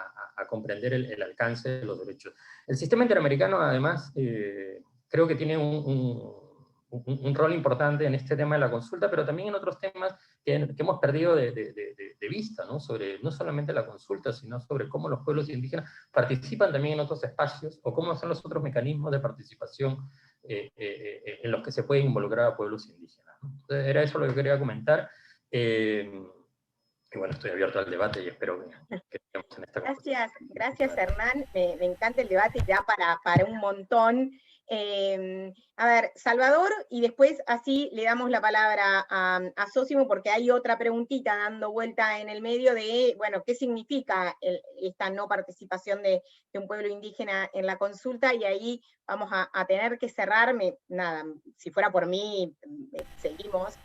comprender el alcance de los derechos. El sistema interamericano, además, creo que tiene un rol importante en este tema de la consulta, pero también en otros temas que hemos perdido de vista, ¿no? Sobre no solamente la consulta, sino sobre cómo los pueblos indígenas participan también en otros espacios, o cómo son los otros mecanismos de participación en los que se puede involucrar a pueblos indígenas, ¿no? Entonces, era eso lo que quería comentar. Y bueno, estoy abierto al debate y espero que sigamos en esta conversación. Gracias Hernán, me encanta el debate, ya para un montón. A ver, Salvador, y después así le damos la palabra a Zósimo, porque hay otra preguntita dando vuelta en el medio de, bueno, ¿qué significa esta no participación de un pueblo indígena en la consulta? Y ahí vamos a tener que cerrarme, nada, si fuera por mí, seguimos,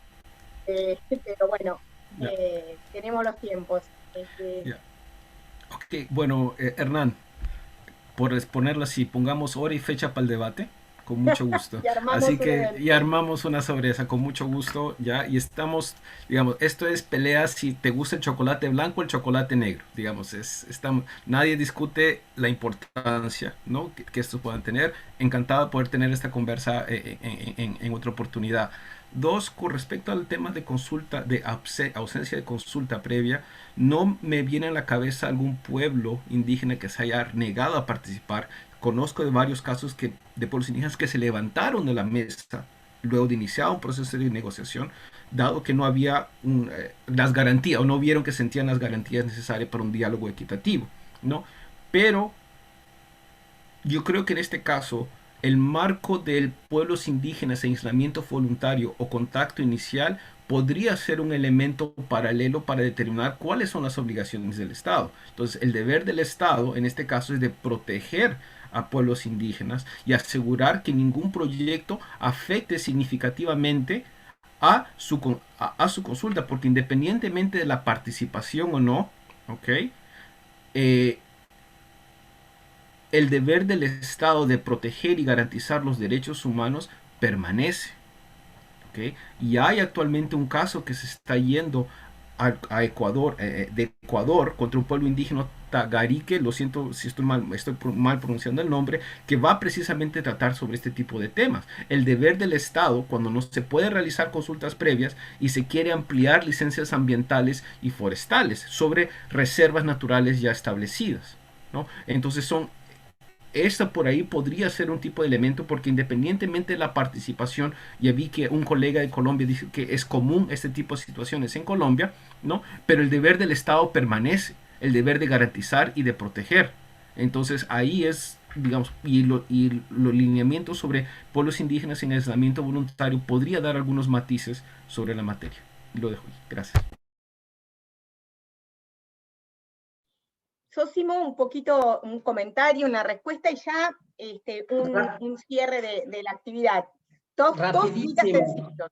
pero bueno, tenemos los tiempos. Ok, bueno, Hernán, por exponerlo así, pongamos hora y fecha para el debate, con mucho gusto. Así que ya armamos una sobre esa, con mucho gusto, ya, y estamos, digamos, esto es pelea si te gusta el chocolate blanco o el chocolate negro, digamos, nadie discute la importancia, ¿no? que estos puedan tener. Encantado de poder tener esta conversa en otra oportunidad. Dos, con respecto al tema de consulta, de ausencia de consulta previa, no me viene a la cabeza algún pueblo indígena que se haya negado a participar. Conozco de varios casos de pueblos indígenas que se levantaron de la mesa luego de iniciar un proceso de negociación, dado que no había las garantías, o no vieron que sentían las garantías necesarias para un diálogo equitativo, ¿no? Pero yo creo que en este caso el marco del pueblos indígenas e aislamiento voluntario o contacto inicial podría ser un elemento paralelo para determinar cuáles son las obligaciones del Estado. Entonces, el deber del Estado en este caso es de proteger a pueblos indígenas y asegurar que ningún proyecto afecte significativamente a su consulta, porque independientemente de la participación o no, ¿ok? El deber del Estado de proteger y garantizar los derechos humanos permanece. ¿Okay? Y hay actualmente un caso que se está yendo a Ecuador, de Ecuador, contra un pueblo indígena Tagarique, lo siento si estoy mal pronunciando el nombre, que va precisamente a tratar sobre este tipo de temas. El deber del Estado, cuando no se puede realizar consultas previas y se quiere ampliar licencias ambientales y forestales sobre reservas naturales ya establecidas, ¿no? Entonces esta por ahí podría ser un tipo de elemento, porque independientemente de la participación, ya vi que un colega de Colombia dijo que es común este tipo de situaciones en Colombia, ¿no? Pero el deber del Estado permanece, el deber de garantizar y de proteger. Entonces ahí es, digamos, y los lineamientos sobre pueblos indígenas en aislamiento voluntario podría dar algunos matices sobre la materia. Y lo dejo ahí. Gracias. Sosimo, un poquito, un comentario, una respuesta y ya un cierre de la actividad. Dos citas sencillos.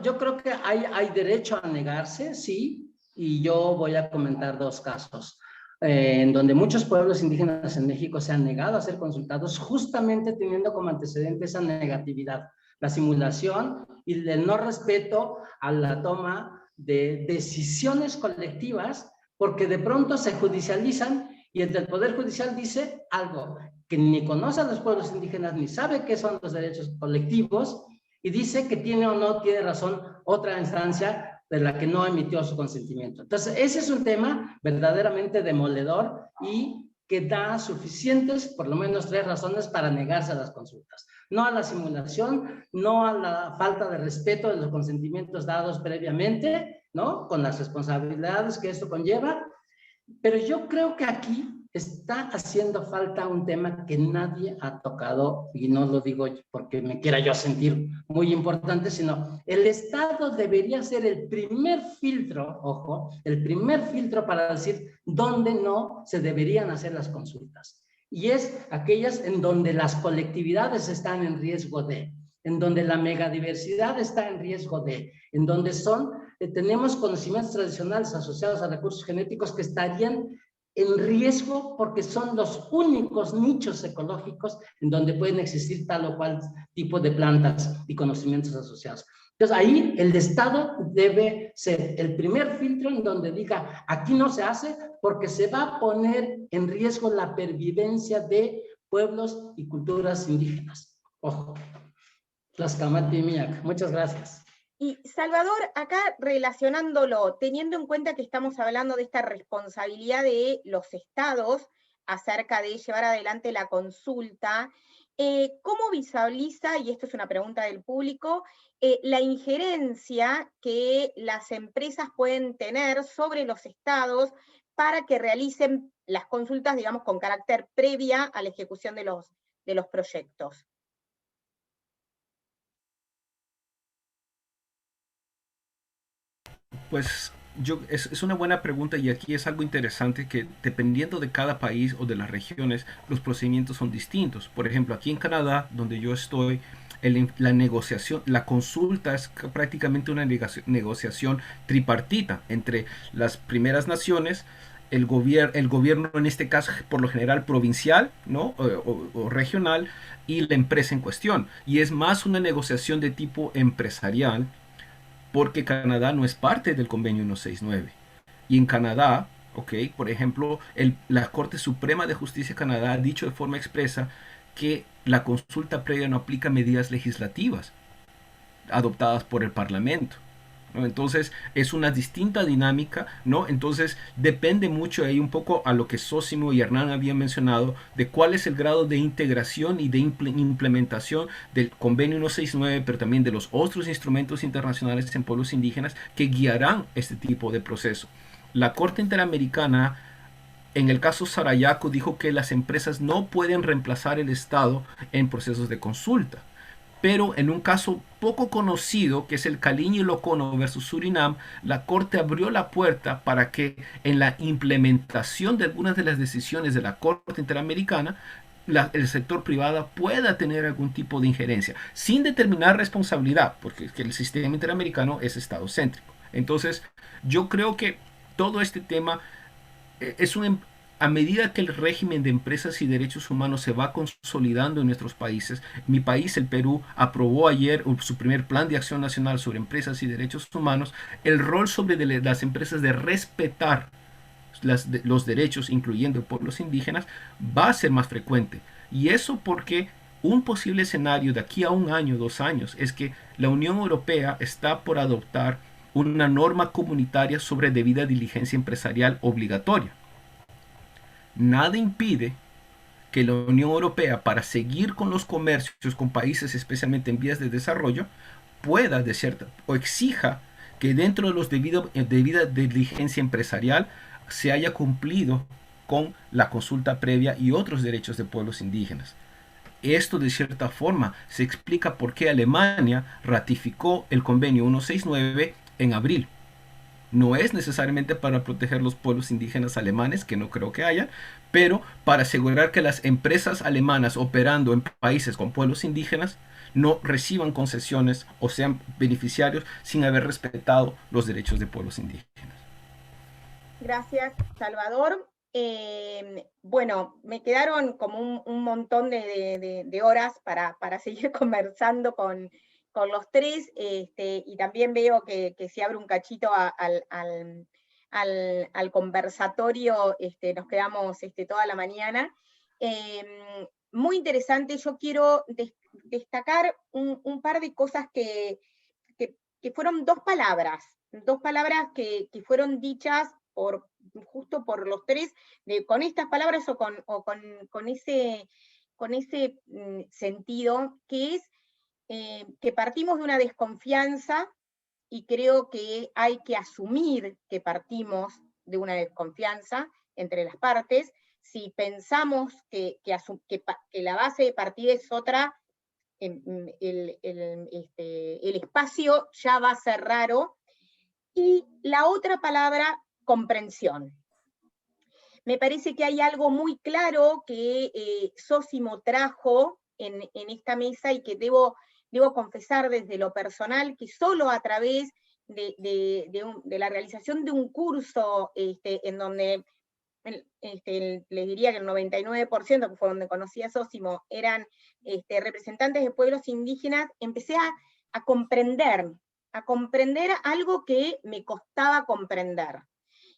Yo creo que hay derecho a negarse, sí, y yo voy a comentar dos casos en donde muchos pueblos indígenas en México se han negado a ser consultados, justamente teniendo como antecedente esa negatividad, la simulación y el no respeto a la toma de decisiones colectivas, porque de pronto se judicializan y el Poder Judicial dice algo que ni conoce a los pueblos indígenas, ni sabe qué son los derechos colectivos, y dice que tiene o no tiene razón otra instancia de la que no emitió su consentimiento. Entonces, ese es un tema verdaderamente demoledor y que da suficientes, por lo menos 3 razones para negarse a las consultas. No a la simulación, no a la falta de respeto de los consentimientos dados previamente, ¿no? Con las responsabilidades que esto conlleva. Pero yo creo que aquí está haciendo falta un tema que nadie ha tocado, y no lo digo porque me quiera yo sentir muy importante, sino el Estado debería ser el primer filtro, ojo, el primer filtro para decir dónde no se deberían hacer las consultas. Y es aquellas en donde las colectividades están en riesgo de, en donde la megadiversidad está en riesgo de, en donde tenemos conocimientos tradicionales asociados a recursos genéticos que estarían en riesgo porque son los únicos nichos ecológicos en donde pueden existir tal o cual tipo de plantas y conocimientos asociados. Entonces ahí el Estado debe ser el primer filtro en donde diga, aquí no se hace porque se va a poner en riesgo la pervivencia de pueblos y culturas indígenas. Ojo, Tlaxcamati Miak. Muchas gracias. Y Salvador, acá relacionándolo, teniendo en cuenta que estamos hablando de esta responsabilidad de los estados acerca de llevar adelante la consulta, ¿cómo visualiza, y esto es una pregunta del público, la injerencia que las empresas pueden tener sobre los estados para que realicen las consultas, digamos, con carácter previa a la ejecución de los proyectos? Pues es una buena pregunta, y aquí es algo interesante que dependiendo de cada país o de las regiones, los procedimientos son distintos. Por ejemplo, aquí en Canadá, donde yo estoy, la negociación, la consulta es prácticamente una negociación tripartita entre las primeras naciones, el gobierno en este caso por lo general provincial, ¿no? o regional, y la empresa en cuestión. Y es más una negociación de tipo empresarial, porque Canadá no es parte del convenio 169. Y en Canadá, por ejemplo, la Corte Suprema de Justicia de Canadá ha dicho de forma expresa que la consulta previa no aplica medidas legislativas adoptadas por el Parlamento, ¿no? Entonces es una distinta dinámica, ¿no? Entonces depende mucho ahí un poco a lo que Sosimo y Hernán habían mencionado, de cuál es el grado de integración y de implementación del convenio 169, pero también de los otros instrumentos internacionales en pueblos indígenas que guiarán este tipo de proceso. La Corte Interamericana En el caso Sarayaco dijo que las empresas no pueden reemplazar el Estado en procesos de consulta. Pero en un caso poco conocido, que es el Caliño y Locono versus Surinam, la Corte abrió la puerta para que en la implementación de algunas de las decisiones de la Corte Interamericana, el sector privado pueda tener algún tipo de injerencia, sin determinar responsabilidad, porque el sistema interamericano es estadocéntrico. Entonces, yo creo que todo este tema es a medida que el régimen de empresas y derechos humanos se va consolidando en nuestros países, mi país, el Perú, aprobó ayer su primer plan de acción nacional sobre empresas y derechos humanos, el rol sobre las empresas de respetar los derechos, incluyendo pueblos indígenas, va a ser más frecuente. Y eso porque un posible escenario de aquí a 1 año, 2 años, es que la Unión Europea está por adoptar una norma comunitaria sobre debida diligencia empresarial obligatoria. Nada impide que la Unión Europea, para seguir con los comercios con países especialmente en vías de desarrollo, pueda o exija que dentro de los debida diligencia empresarial se haya cumplido con la consulta previa y otros derechos de pueblos indígenas. Esto de cierta forma se explica por qué Alemania ratificó el convenio 169 en abril. No es necesariamente para proteger los pueblos indígenas alemanes, que no creo que haya, pero para asegurar que las empresas alemanas operando en países con pueblos indígenas no reciban concesiones o sean beneficiarios sin haber respetado los derechos de pueblos indígenas. Gracias, Salvador. Bueno, me quedaron como un montón de horas para seguir conversando con los tres, y también veo que se abre un cachito al conversatorio, nos quedamos toda la mañana. Muy interesante, yo quiero destacar un par de cosas que fueron dos palabras que fueron dichas justo por los tres, con estas palabras o con ese sentido, que es que partimos de una desconfianza, y creo que hay que asumir que partimos de una desconfianza entre las partes. Si pensamos que la base de partida es otra, el espacio ya va a ser raro. Y la otra palabra, comprensión. Me parece que hay algo muy claro que Zósimo trajo en esta mesa, y que debo confesar desde lo personal, que solo a través de la realización de un curso en donde les diría que el 99%, que fue donde conocí a Zósimo, eran representantes de pueblos indígenas, empecé a comprender algo que me costaba comprender.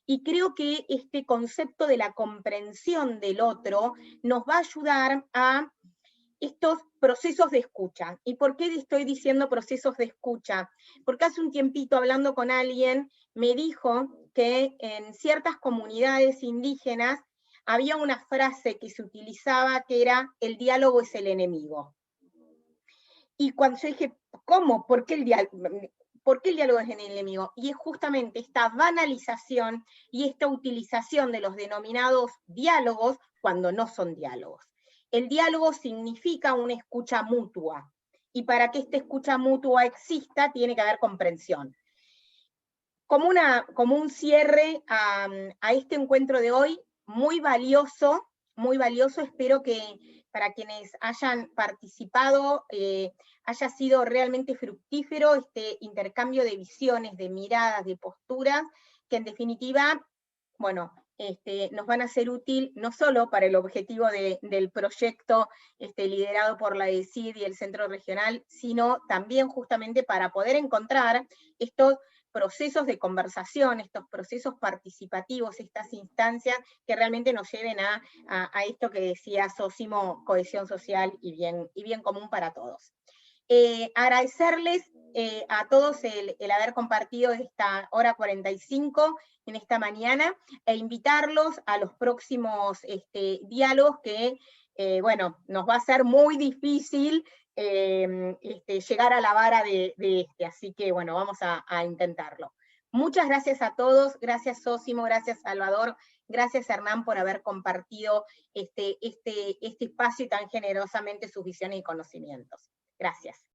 Y creo que este concepto de la comprensión del otro nos va a ayudar a estos procesos de escucha. ¿Y por qué estoy diciendo procesos de escucha? Porque hace un tiempito, hablando con alguien, me dijo que en ciertas comunidades indígenas había una frase que se utilizaba que era: el diálogo es el enemigo. Y cuando yo dije, ¿cómo? ¿Por qué el diálogo? ¿Por qué el diálogo es el enemigo? Y es justamente esta banalización y esta utilización de los denominados diálogos cuando no son diálogos. El diálogo significa una escucha mutua, y para que esta escucha mutua exista tiene que haber comprensión. Como un cierre a este encuentro de hoy, muy valioso, espero que para quienes hayan participado haya sido realmente fructífero este intercambio de visiones, de miradas, de posturas, que en definitiva, bueno, nos van a ser útil no solo para el objetivo del proyecto liderado por la DECID y el Centro Regional, sino también justamente para poder encontrar estos procesos de conversación, estos procesos participativos, estas instancias que realmente nos lleven a esto que decía Zósimo, cohesión social y bien común para todos. Agradecerles a todos el haber compartido esta hora 45 en esta mañana, e invitarlos a los próximos diálogos que, bueno, nos va a ser muy difícil llegar a la vara de así que bueno, vamos a intentarlo. Muchas gracias a todos, gracias Zósimo, gracias Salvador, Gracias, Hernán, por haber compartido este espacio y tan generosamente sus visiones y conocimientos. Gracias.